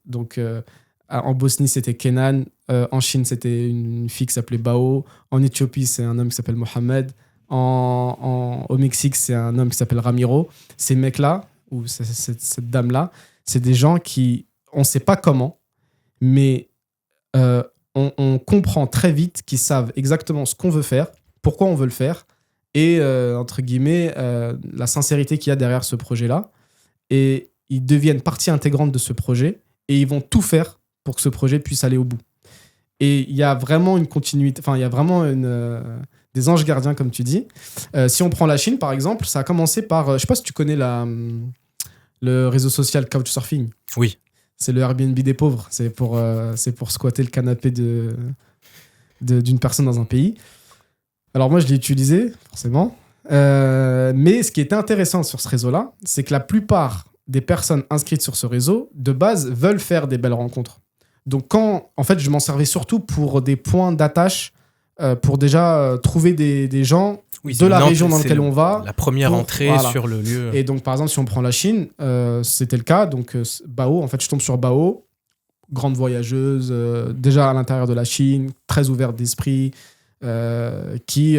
[SPEAKER 1] Donc, en Bosnie, c'était Kenan. En Chine, c'était une fille qui s'appelait Bao. En Éthiopie, c'est un homme qui s'appelle Mohamed. Au Mexique, c'est un homme qui s'appelle Ramiro. Ces mecs-là, ou cette dame-là, c'est des gens qui, on ne sait pas comment, mais on comprend très vite qu'ils savent exactement ce qu'on veut faire, pourquoi on veut le faire, et entre guillemets, la sincérité qu'il y a derrière ce projet-là. Et ils deviennent partie intégrante de ce projet, et ils vont tout faire pour que ce projet puisse aller au bout. Et il y a vraiment une continuité, il y a vraiment des anges gardiens, comme tu dis. Si on prend la Chine, par exemple, ça a commencé par... je sais pas si tu connais le réseau social Couchsurfing.
[SPEAKER 2] Oui.
[SPEAKER 1] C'est le Airbnb des pauvres. C'est pour squatter le canapé d'une personne dans un pays. Alors moi, je l'ai utilisé, forcément. Mais ce qui était intéressant sur ce réseau-là, c'est que la plupart des personnes inscrites sur ce réseau, de base, veulent faire des belles rencontres. Donc en fait, je m'en servais surtout pour des points d'attache, pour déjà trouver des gens de la région dans laquelle on va.
[SPEAKER 2] La première entrée sur le lieu.
[SPEAKER 1] Et donc, par exemple, si on prend la Chine, c'était le cas. Donc, Bao, en fait, je tombe sur Bao, grande voyageuse, déjà à l'intérieur de la Chine, très ouverte d'esprit, qui,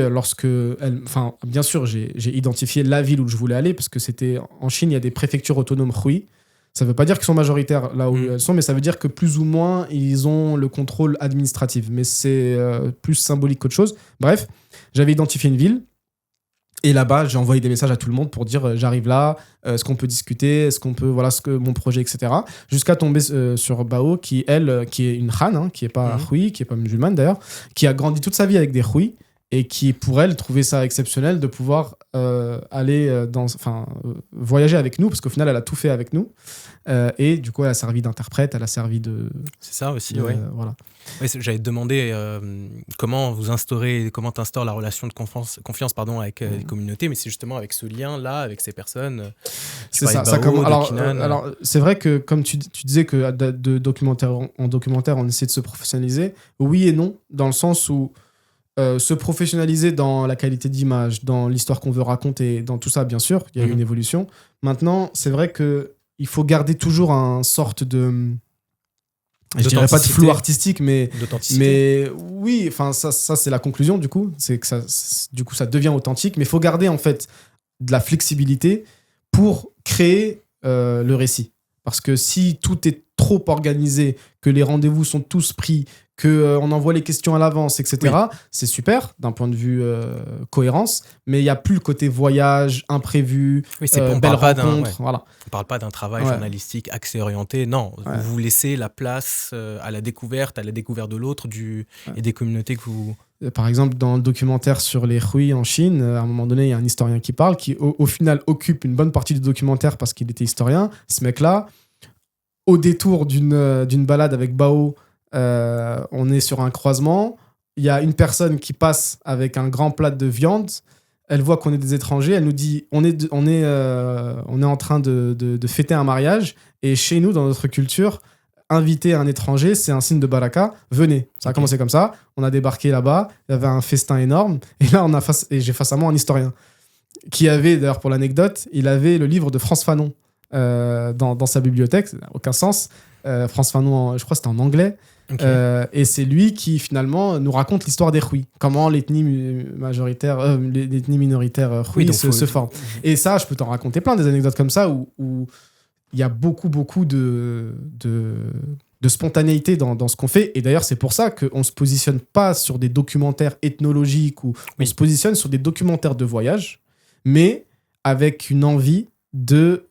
[SPEAKER 1] bien sûr, j'ai identifié la ville où je voulais aller, parce que c'était en Chine, il y a des préfectures autonomes Hui. Ça ne veut pas dire qu'ils sont majoritaires là où elles sont, mais ça veut dire que plus ou moins, ils ont le contrôle administratif. Mais c'est plus symbolique qu'autre chose. Bref, j'avais identifié une ville. Et là-bas, j'ai envoyé des messages à tout le monde pour dire j'arrive là, est-ce qu'on peut discuter, est-ce qu'on peut, voilà, mon projet, etc. Jusqu'à tomber sur Bao, qui est une Han, qui n'est pas Hui, qui n'est pas musulmane d'ailleurs, qui a grandi toute sa vie avec des Hui. et qui, pour elle, trouvait ça exceptionnel de pouvoir aller voyager avec nous, parce qu'au final, elle a tout fait avec nous. Et du coup, elle a servi d'interprète, elle a servi de...
[SPEAKER 2] C'est ça aussi, oui.
[SPEAKER 1] Voilà.
[SPEAKER 2] Oui, j'allais te demander comment t'instaures la relation de confiance avec les communautés, mais c'est justement avec ce lien-là, avec ces personnes.
[SPEAKER 1] C'est ça. Alors, c'est vrai que, comme tu disais que de documentaire en documentaire, on essaie de se professionnaliser. Oui et non, dans le sens où se professionnaliser dans la qualité d'image, dans l'histoire qu'on veut raconter, dans tout ça, bien sûr, il y a eu une évolution. Maintenant, c'est vrai qu'il faut garder toujours un sorte de... Je dirais pas de flou artistique, mais oui, enfin ça c'est la conclusion du coup, c'est que ça devient authentique, mais il faut garder en fait de la flexibilité pour créer le récit. Parce que si tout est trop organisé, que les rendez-vous sont tous pris, qu'on envoie les questions à l'avance, etc., c'est super d'un point de vue cohérence, mais il n'y a plus le côté voyage, imprévu, belle rencontre. Voilà.
[SPEAKER 2] On ne parle pas d'un travail journalistique axé orienté, non. Vous laissez la place à la découverte de l'autre et des communautés que vous...
[SPEAKER 1] Par exemple, dans le documentaire sur les Hui en Chine, à un moment donné, il y a un historien qui parle, qui au final occupe une bonne partie du documentaire parce qu'il était historien. Ce mec-là, au détour d'une balade avec Bao, on est sur un croisement. Il y a une personne qui passe avec un grand plat de viande. Elle voit qu'on est des étrangers. Elle nous dit on est en train de fêter un mariage. Et chez nous, dans notre culture, inviter un étranger, c'est un signe de baraka. Venez. Ça a commencé comme ça. On a débarqué là-bas. Il y avait un festin énorme. Et là, j'ai face à moi un historien qui avait, d'ailleurs, pour l'anecdote, il avait le livre de Frantz Fanon dans sa bibliothèque. Ça n'a aucun sens. Frantz Fanon, je crois que c'était en anglais. Et c'est lui qui, finalement, nous raconte l'histoire des Hui. Comment l'ethnie minoritaire Hui se forme. Et ça, je peux t'en raconter plein des anecdotes comme ça où il y a beaucoup de spontanéité dans ce qu'on fait. Et d'ailleurs, c'est pour ça qu'on ne se positionne pas sur des documentaires ethnologiques ou on se positionne sur des documentaires de voyage, mais avec une envie de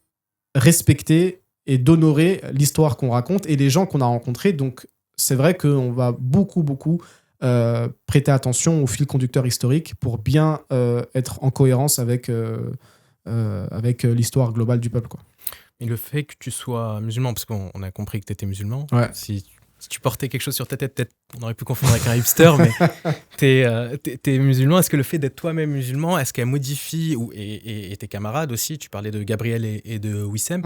[SPEAKER 1] respecter et d'honorer l'histoire qu'on raconte et les gens qu'on a rencontrés. Donc, c'est vrai qu'on va beaucoup prêter attention au fil conducteur historique pour bien être en cohérence avec l'histoire globale du peuple, quoi.
[SPEAKER 2] Et le fait que tu sois musulman, parce qu'on a compris que tu étais musulman, si tu portais quelque chose sur ta tête, peut-être on aurait pu confondre avec un hipster, mais t'es musulman. Est-ce que le fait d'être toi-même musulman, est-ce qu'elle modifie, et tes camarades aussi, tu parlais de Gabriel et de Wissem,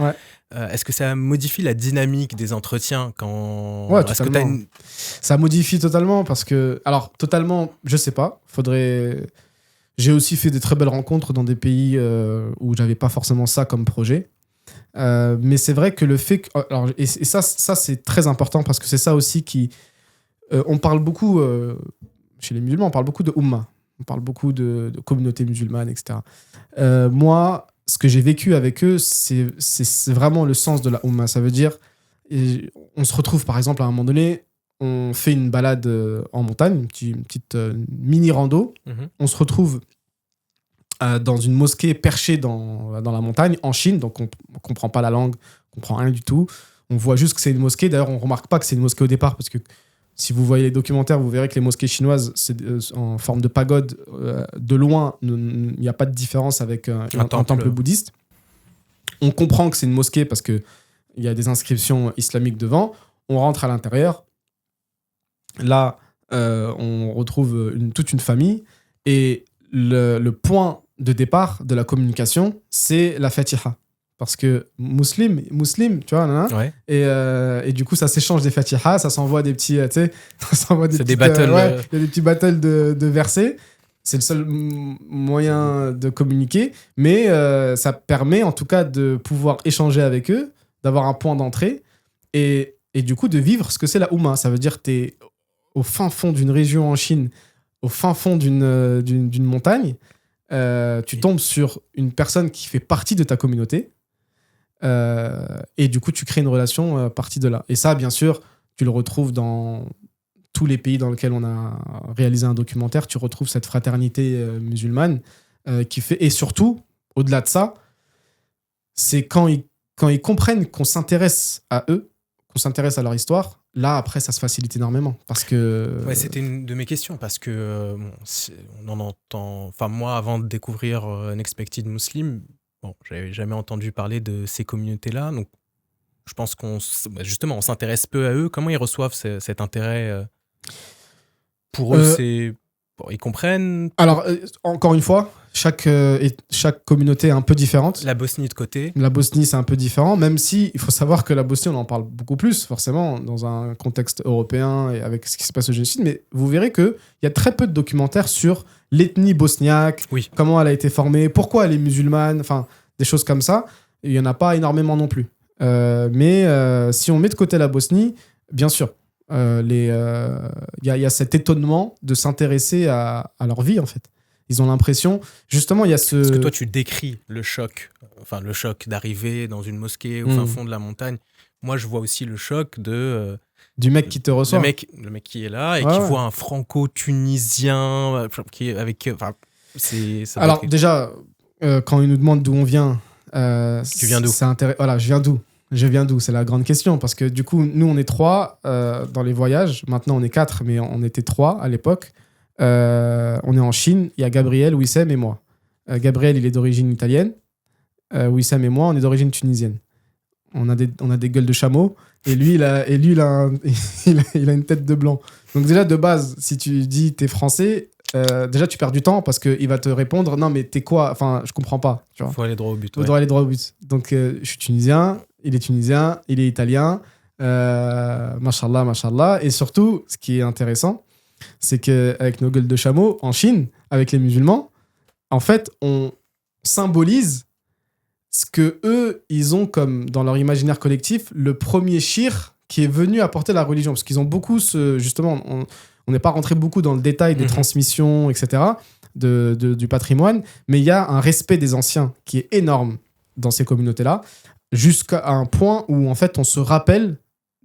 [SPEAKER 2] est-ce que ça modifie la dynamique des entretiens quand...
[SPEAKER 1] Ouais, totalement. Ça modifie totalement parce que... Alors, totalement, je sais pas. J'ai aussi fait des très belles rencontres dans des pays où j'avais pas forcément ça comme projet. Mais c'est vrai que le fait que... Alors, et ça c'est très important parce que c'est ça aussi qui... on parle beaucoup, chez les musulmans, on parle beaucoup de Ummah. On parle beaucoup de communauté musulmane, etc. Moi, ce que j'ai vécu avec eux, c'est vraiment le sens de la Ummah. Ça veut dire, on se retrouve par exemple à un moment donné, on fait une balade en montagne, une petite mini-rando. On se retrouve dans une mosquée perchée dans la montagne, en Chine, donc on ne comprend pas la langue, on ne comprend rien du tout. On voit juste que c'est une mosquée. D'ailleurs, on ne remarque pas que c'est une mosquée au départ, parce que si vous voyez les documentaires, vous verrez que les mosquées chinoises, c'est en forme de pagode. De loin, il n'y a pas de différence avec un temple bouddhiste. On comprend que c'est une mosquée parce qu'il y a des inscriptions islamiques devant. On rentre à l'intérieur. Là, on retrouve toute une famille. Et le point de départ de la communication, c'est la Fatiha. Parce que muslim, tu vois, et du coup, ça s'échange des Fatiha, ça s'envoie des petits, c'est
[SPEAKER 2] des battles.
[SPEAKER 1] Il y a des petits battles de versets. C'est le seul moyen de communiquer, mais ça permet en tout cas de pouvoir échanger avec eux, d'avoir un point d'entrée, et du coup de vivre ce que c'est la Oumma. Ça veut dire que tu es au fin fond d'une région en Chine, au fin fond d'une montagne, tu tombes sur une personne qui fait partie de ta communauté, et du coup tu crées une relation partie de là. Et ça, bien sûr, tu le retrouves dans tous les pays dans lesquels on a réalisé un documentaire. Tu retrouves cette fraternité musulmane qui fait... Et surtout, au-delà de ça, c'est quand ils comprennent qu'on s'intéresse à eux, qu'on s'intéresse à leur histoire, là, après, ça se facilite énormément. Parce que.
[SPEAKER 2] Ouais, c'était une de mes questions parce que on en entend. Enfin, moi, avant de découvrir Unexpected Muslim, bon, j'avais jamais entendu parler de ces communautés-là. Donc, je pense justement, on s'intéresse peu à eux. Comment ils reçoivent cet intérêt pour eux, bon, ils comprennent.
[SPEAKER 1] Alors, encore une fois, chaque communauté est un peu différente.
[SPEAKER 2] La Bosnie de côté.
[SPEAKER 1] La Bosnie, c'est un peu différent, même si il faut savoir que la Bosnie, on en parle beaucoup plus, forcément, dans un contexte européen et avec ce qui se passe au génocide. Mais vous verrez qu'il y a très peu de documentaires sur l'ethnie bosniaque,
[SPEAKER 2] Oui.
[SPEAKER 1] comment elle a été formée, pourquoi elle est musulmane, enfin, des choses comme ça. Il n'y en a pas énormément non plus. Mais si on met de côté la Bosnie, bien sûr, il y a cet étonnement de s'intéresser à leur vie, en fait. Ils ont l'impression, justement, il y a ce...
[SPEAKER 2] Parce que toi, tu décris le choc d'arriver dans une mosquée au fin fond de la montagne. Moi, je vois aussi le choc
[SPEAKER 1] du mec qui te reçoit.
[SPEAKER 2] Le mec qui est là et qui voit un franco-tunisien qui est avec...
[SPEAKER 1] Alors, déjà, quand il nous demande d'où on vient...
[SPEAKER 2] tu viens d'où ?
[SPEAKER 1] Voilà, je viens d'où ? C'est la grande question. Parce que du coup, nous, on est 3 dans les voyages. Maintenant, on est 4, mais on était 3 à l'époque. On est en Chine. Il y a Gabriel, Wissem et moi. Gabriel, il est d'origine italienne. Wissem et moi, on est d'origine tunisienne. On a des gueules de chameau. Et lui, il a une tête de blanc. Donc déjà, de base, si tu dis t'es français... déjà tu perds du temps parce qu'il va te répondre non mais t'es quoi, enfin je comprends pas, tu vois.
[SPEAKER 2] Faut aller droit au but.
[SPEAKER 1] Faut aller droit au but. Donc je suis tunisien, il est italien, mashallah. Et surtout ce qui est intéressant, c'est qu'avec nos gueules de chameau en Chine, avec les musulmans, en fait on symbolise ce que eux ils ont comme dans leur imaginaire collectif le premier shir qui est venu apporter la religion, parce qu'ils ont beaucoup justement on n'est pas rentré beaucoup dans le détail des transmissions, etc., du patrimoine, mais il y a un respect des anciens qui est énorme dans ces communautés-là, jusqu'à un point où, en fait, on se rappelle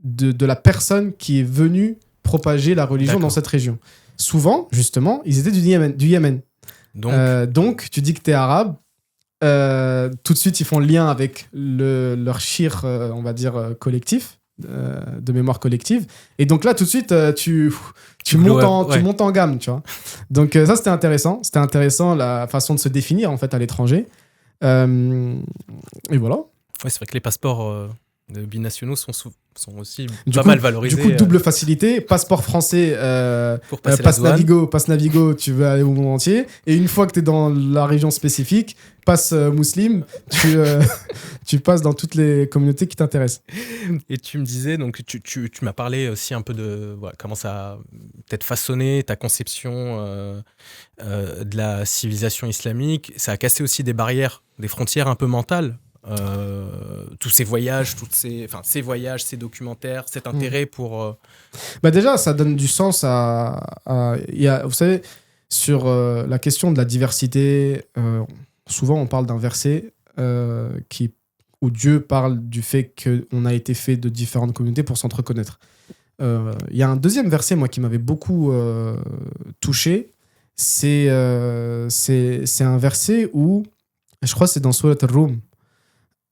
[SPEAKER 1] de la personne qui est venue propager la religion dans cette région. Souvent, justement, ils étaient du Yémen. Donc, tu dis que tu es arabe, tout de suite, ils font le lien avec leur shir, on va dire, collectif, de mémoire collective. Et donc là, tout de suite, tu montes en gamme, tu vois. Donc ça, c'était intéressant. C'était intéressant, la façon de se définir, en fait, à l'étranger. Et voilà.
[SPEAKER 2] Ouais, c'est vrai que les passeports binationaux sont aussi mal valorisés.
[SPEAKER 1] Du coup, double facilité. Passeport français,
[SPEAKER 2] pour passer
[SPEAKER 1] passe Navigo, tu veux aller au monde entier. Et une fois que tu es dans la région spécifique, passe Muslim, tu passes dans toutes les communautés qui t'intéressent.
[SPEAKER 2] Et tu me disais, donc tu m'as parlé aussi un peu de comment ça a peut-être façonné ta conception de la civilisation islamique. Ça a cassé aussi des barrières, des frontières un peu mentales. Tous ces voyages, ces voyages, ces documentaires, cet intérêt pour...
[SPEAKER 1] déjà, ça donne du sens vous savez, sur la question de la diversité, souvent on parle d'un verset où Dieu parle du fait qu'on a été fait de différentes communautés pour s'entreconnaître. Il y a un deuxième verset, moi, qui m'avait beaucoup touché. C'est un verset où, je crois que c'est dans Surat al-Rum,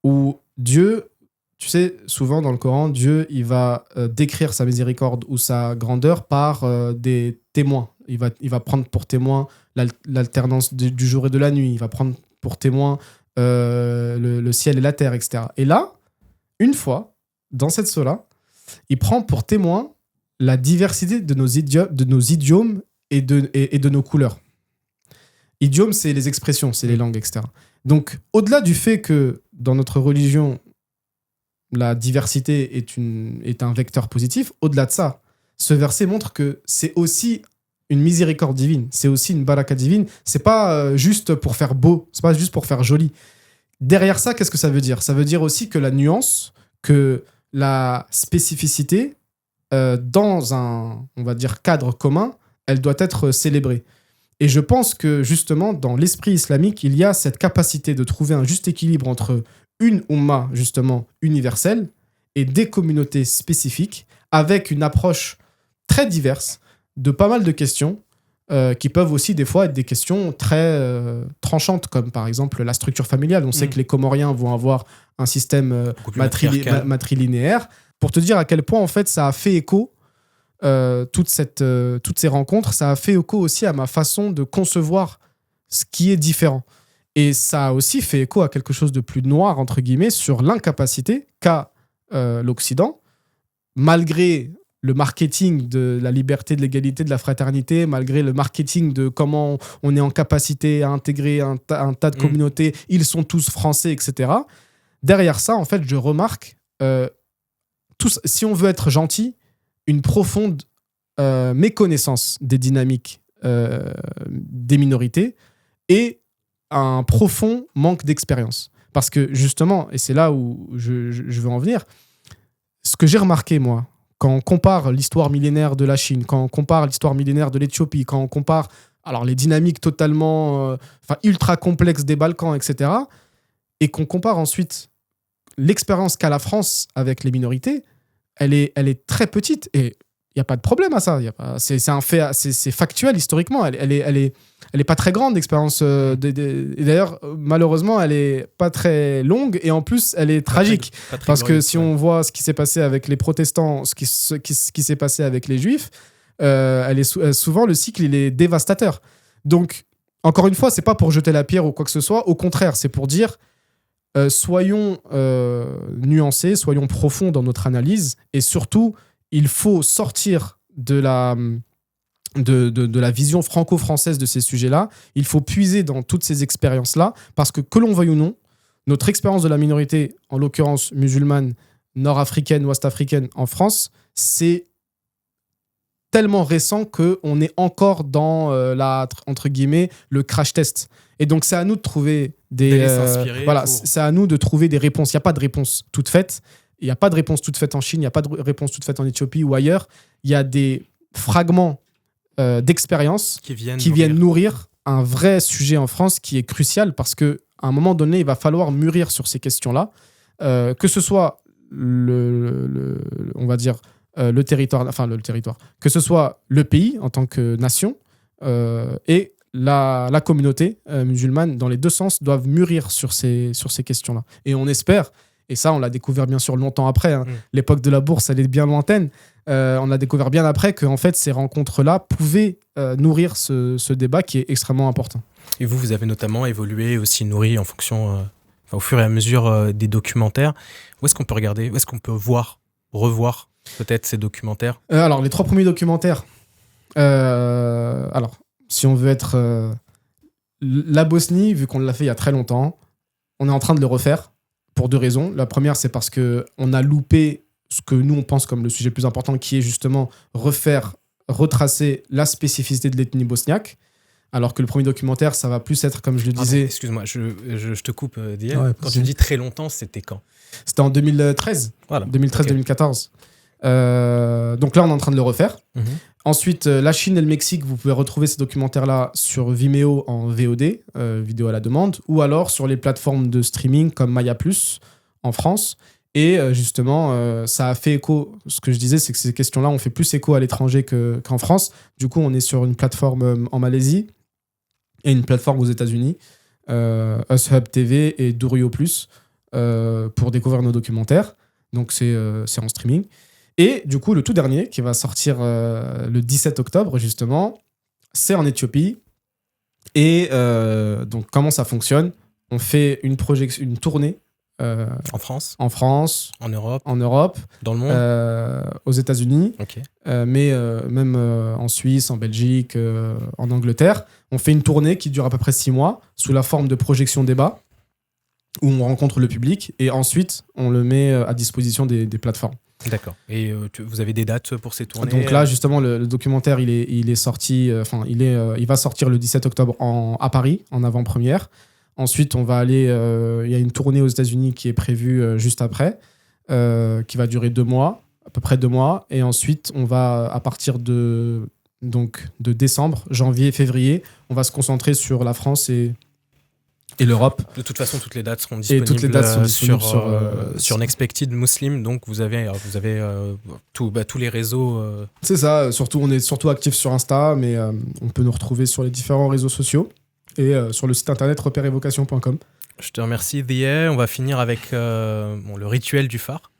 [SPEAKER 1] où Dieu, tu sais, souvent dans le Coran, Dieu, il va décrire sa miséricorde ou sa grandeur par des témoins. Il va prendre pour témoin l'alternance du jour et de la nuit. Il va prendre pour témoin le ciel et la terre, etc. Et là, une fois, dans cette sourate, il prend pour témoin la diversité de nos idiomes et de nos couleurs. Idiomes, c'est les expressions, c'est les langues, etc. Donc, au-delà du fait que dans notre religion, la diversité est un vecteur positif, au-delà de ça, ce verset montre que c'est aussi une miséricorde divine, c'est aussi une baraka divine. C'est pas juste pour faire beau, c'est pas juste pour faire joli. Derrière ça, qu'est-ce que ça veut dire ? Ça veut dire aussi que la nuance, que la spécificité, dans un, on va dire, cadre commun, elle doit être célébrée. Et je pense que justement, dans l'esprit islamique, il y a cette capacité de trouver un juste équilibre entre une umma, justement, universelle, et des communautés spécifiques, avec une approche très diverse de pas mal de questions, qui peuvent aussi des fois être des questions très tranchantes, comme par exemple la structure familiale. On sait que les Comoriens vont avoir un système matrilinéaire. pour te dire à quel point, en fait, ça a fait écho, toutes ces rencontres, ça a fait écho aussi à ma façon de concevoir ce qui est différent. Et ça a aussi fait écho à quelque chose de plus noir, entre guillemets, sur l'incapacité qu'a l'Occident, malgré le marketing de la liberté, de l'égalité, de la fraternité, malgré le marketing de comment on est en capacité à intégrer un tas de communautés, ils sont tous français, etc. Derrière ça, en fait, je remarque, si on veut être gentil, une profonde méconnaissance des dynamiques des minorités et un profond manque d'expérience. Parce que justement, et c'est là où je veux en venir, ce que j'ai remarqué, moi, quand on compare l'histoire millénaire de la Chine, quand on compare l'histoire millénaire de l'Éthiopie, quand on compare les dynamiques totalement ultra complexes des Balkans, etc., et qu'on compare ensuite l'expérience qu'a la France avec les minorités, elle est très petite. Et il n'y a pas de problème à ça. C'est un fait, c'est factuel historiquement. Elle est pas très grande, l'expérience. Et d'ailleurs, malheureusement, elle est pas très longue et en plus, elle est tragique. Pas très parce que si on voit ce qui s'est passé avec les protestants, ce qui s'est passé avec les juifs, souvent, le cycle, il est dévastateur. Donc, encore une fois, c'est pas pour jeter la pierre ou quoi que ce soit. Au contraire, c'est pour dire soyons nuancés, soyons profonds dans notre analyse et surtout, il faut sortir de la vision franco-française de ces sujets-là. Il faut puiser dans toutes ces expériences-là parce que l'on veuille ou non, notre expérience de la minorité, en l'occurrence musulmane, nord-africaine, ouest-africaine en France, c'est tellement récent qu'on est encore dans entre guillemets, le crash test. Et donc, c'est à nous de trouver c'est à nous de trouver des réponses. Il n'y a pas de réponse toute faite. Il n'y a pas de réponse toute faite en Chine, il n'y a pas de réponse toute faite en Éthiopie ou ailleurs. Il y a des fragments d'expérience qui viennent nourrir un vrai sujet en France qui est crucial parce qu'à un moment donné, il va falloir mûrir sur ces questions-là, que ce soit on va dire, le territoire, que ce soit le pays en tant que nation et la communauté musulmane, dans les deux sens, doivent mûrir sur ces questions-là. Et on espère. Et ça, on l'a découvert bien sûr longtemps après. Hein. L'époque de la bourse, elle est bien lointaine. On a découvert bien après que en fait, ces rencontres-là pouvaient nourrir ce débat qui est extrêmement important.
[SPEAKER 2] Et vous avez notamment évolué, aussi nourri en fonction, au fur et à mesure des documentaires. Où est-ce qu'on peut regarder ? Où est-ce qu'on peut revoir peut-être ces documentaires ?
[SPEAKER 1] Alors, les 3 premiers documentaires. Si on veut être... la Bosnie, vu qu'on l'a fait il y a très longtemps, on est en train de le refaire. Pour 2 raisons. La première, c'est parce qu'on a loupé ce que nous, on pense comme le sujet le plus important, qui est justement retracer la spécificité de l'ethnie bosniaque. Alors que le premier documentaire, ça va plus être, comme je le disais...
[SPEAKER 2] Excuse-moi, je te coupe, Diel. Ouais, quand tu dis très longtemps, c'était quand ?
[SPEAKER 1] C'était en 2013. Voilà. 2013-2014. Donc là, on est en train de le refaire. Ensuite, la Chine et le Mexique, vous pouvez retrouver ces documentaires-là sur Vimeo en VOD, vidéo à la demande, ou alors sur les plateformes de streaming comme Maya+, en France. Et justement, ça a fait écho. Ce que je disais, c'est que ces questions-là ont fait plus écho à l'étranger qu'en France. Du coup, on est sur une plateforme en Malaisie et une plateforme aux États-Unis, UsHub TV et Dourio+, pour découvrir nos documentaires. Donc, c'est en streaming. Et du coup, le tout dernier, qui va sortir le 17 octobre, justement, c'est en Éthiopie. Et donc, comment ça fonctionne ? On fait une tournée.
[SPEAKER 2] En France ?
[SPEAKER 1] En France.
[SPEAKER 2] En Europe ?
[SPEAKER 1] En Europe.
[SPEAKER 2] Dans le monde ?
[SPEAKER 1] Aux États-Unis.
[SPEAKER 2] Okay.
[SPEAKER 1] Mais même en Suisse, en Belgique, en Angleterre. On fait une tournée qui dure à peu près 6 mois, sous la forme de projection débat, où on rencontre le public. Et ensuite, on le met à disposition des plateformes.
[SPEAKER 2] D'accord. Et vous avez des dates pour ces tournées ?
[SPEAKER 1] Donc là, justement, le documentaire, il est sorti. Il va sortir le 17 octobre à Paris, en avant-première. Ensuite, on va aller. Il y a une tournée aux États-Unis qui est prévue juste après, qui va durer 2 mois, à peu près 2 mois. Et ensuite, on va, à partir de décembre, janvier, février, on va se concentrer sur la France et l'Europe.
[SPEAKER 2] De toute façon, toutes les dates seront disponibles, sur Nexpected Muslim. Donc, vous avez tous les réseaux.
[SPEAKER 1] C'est ça. Surtout, on est surtout actifs sur Insta, mais on peut nous retrouver sur les différents réseaux sociaux et sur le site internet repèreévocation.com.
[SPEAKER 2] Je te remercie, The. On va finir avec le rituel du phare.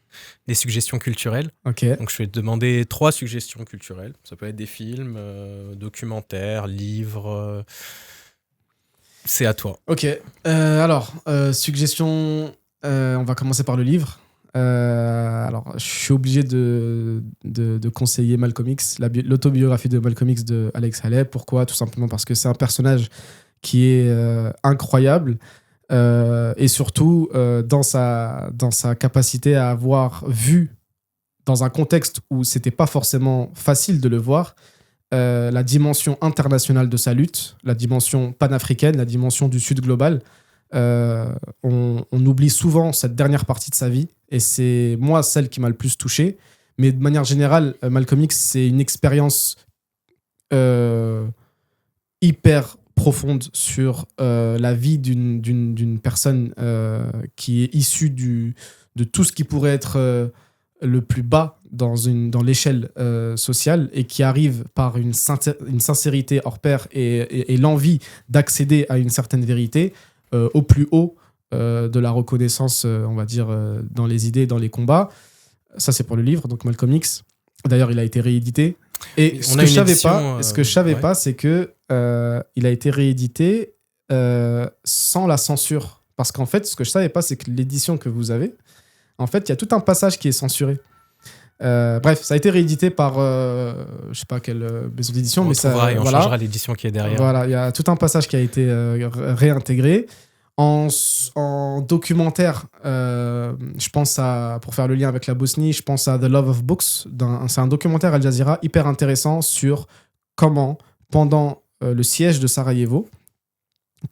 [SPEAKER 2] des suggestions culturelles.
[SPEAKER 1] Ok.
[SPEAKER 2] Donc je vais te demander 3 suggestions culturelles. Ça peut être des films, documentaires, livres. C'est à toi.
[SPEAKER 1] Ok. Alors, suggestion. On va commencer par le livre. Alors, je suis obligé de conseiller Malcolm X, l'autobiographie de Malcolm X de Alex Haley. Pourquoi ? Tout simplement parce que c'est un personnage qui est incroyable et surtout dans sa capacité à avoir vu, dans un contexte où c'était pas forcément facile de le voir, la dimension internationale de sa lutte, la dimension panafricaine, la dimension du Sud global. On oublie souvent cette dernière partie de sa vie et c'est moi celle qui m'a le plus touché, mais de manière générale Malcolm X c'est une expérience hyper profonde sur la vie d'une personne qui est issue de tout ce qui pourrait être le plus bas dans l'échelle sociale et qui arrive par une sincérité hors pair et l'envie d'accéder à une certaine vérité au plus haut de la reconnaissance, on va dire, dans les idées, dans les combats. Ça, c'est pour le livre, donc Malcolm X. D'ailleurs, il a été réédité. Et ce que je savais pas, c'est que il a été réédité sans la censure. Parce qu'en fait, ce que je savais pas, c'est que l'édition que vous avez, en fait, il y a tout un passage qui est censuré. Bref, ça a été réédité par je sais pas quelle maison d'édition, mais ça,
[SPEAKER 2] on changera l'édition qui est derrière.
[SPEAKER 1] Voilà, il y a tout un passage qui a été réintégré. En documentaire, je pense pour faire le lien avec la Bosnie, je pense à The Love of Books. C'est un documentaire Al Jazeera hyper intéressant sur comment, pendant le siège de Sarajevo,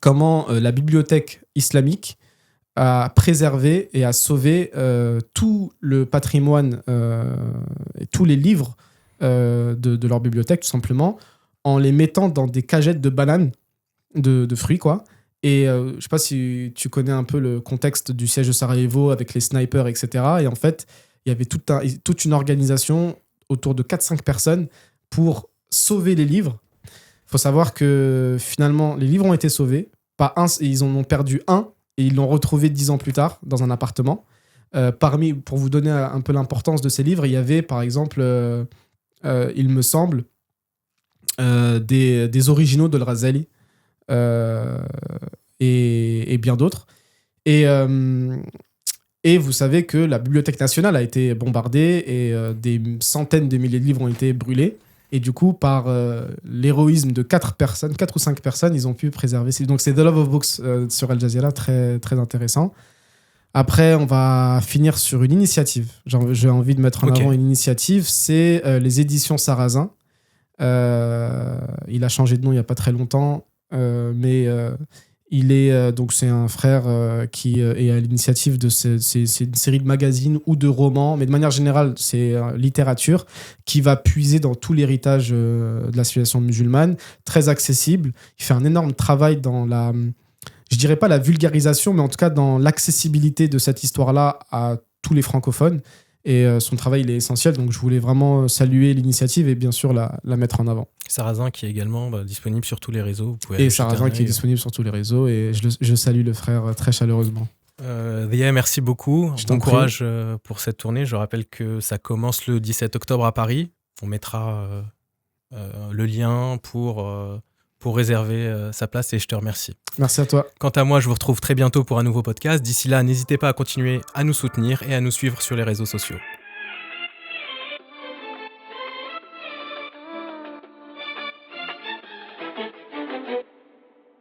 [SPEAKER 1] comment la bibliothèque islamique à préserver et à sauver tout le patrimoine et tous les livres de leur bibliothèque, tout simplement, en les mettant dans des cagettes de bananes, de fruits, quoi. Et je sais pas si tu connais un peu le contexte du siège de Sarajevo avec les snipers, etc. Et en fait, il y avait toute une organisation autour de 4-5 personnes pour sauver les livres. Il faut savoir que finalement, les livres ont été sauvés. Pas un, ils en ont perdu un. Et ils l'ont retrouvé 10 ans plus tard dans un appartement. Pour vous donner un peu l'importance de ces livres, il y avait par exemple, il me semble, des originaux de Razali et bien d'autres. Et vous savez que la Bibliothèque nationale a été bombardée et des centaines de milliers de livres ont été brûlés. Et du coup, par l'héroïsme de 4 ou 5 personnes, ils ont pu préserver. Donc, c'est The Love of Books sur Al Jazeera, très, très intéressant. Après, on va finir sur une initiative. J'ai envie de mettre en avant une initiative. C'est les éditions Sarrazin. Il a changé de nom il n'y a pas très longtemps, mais il est donc c'est un frère qui est à l'initiative de c'est une série de magazines ou de romans, mais de manière générale c'est littérature qui va puiser dans tout l'héritage de la civilisation musulmane, très accessible. Il fait un énorme travail dans je dirais pas la vulgarisation, mais en tout cas dans l'accessibilité de cette histoire-là à tous les francophones. Et son travail, il est essentiel. Donc, je voulais vraiment saluer l'initiative et bien sûr la mettre en avant.
[SPEAKER 2] Sarrazin qui est également disponible sur tous les réseaux.
[SPEAKER 1] Et Sarrazin qui est disponible sur tous les réseaux. Et je salue le frère très chaleureusement.
[SPEAKER 2] Dhia, merci beaucoup. Bon courage pour cette tournée. Je rappelle que ça commence le 17 octobre à Paris. On mettra le lien pour réserver sa place et je te remercie.
[SPEAKER 1] Merci à toi.
[SPEAKER 2] Quant à moi, je vous retrouve très bientôt pour un nouveau podcast. D'ici là, n'hésitez pas à continuer à nous soutenir et à nous suivre sur les réseaux sociaux.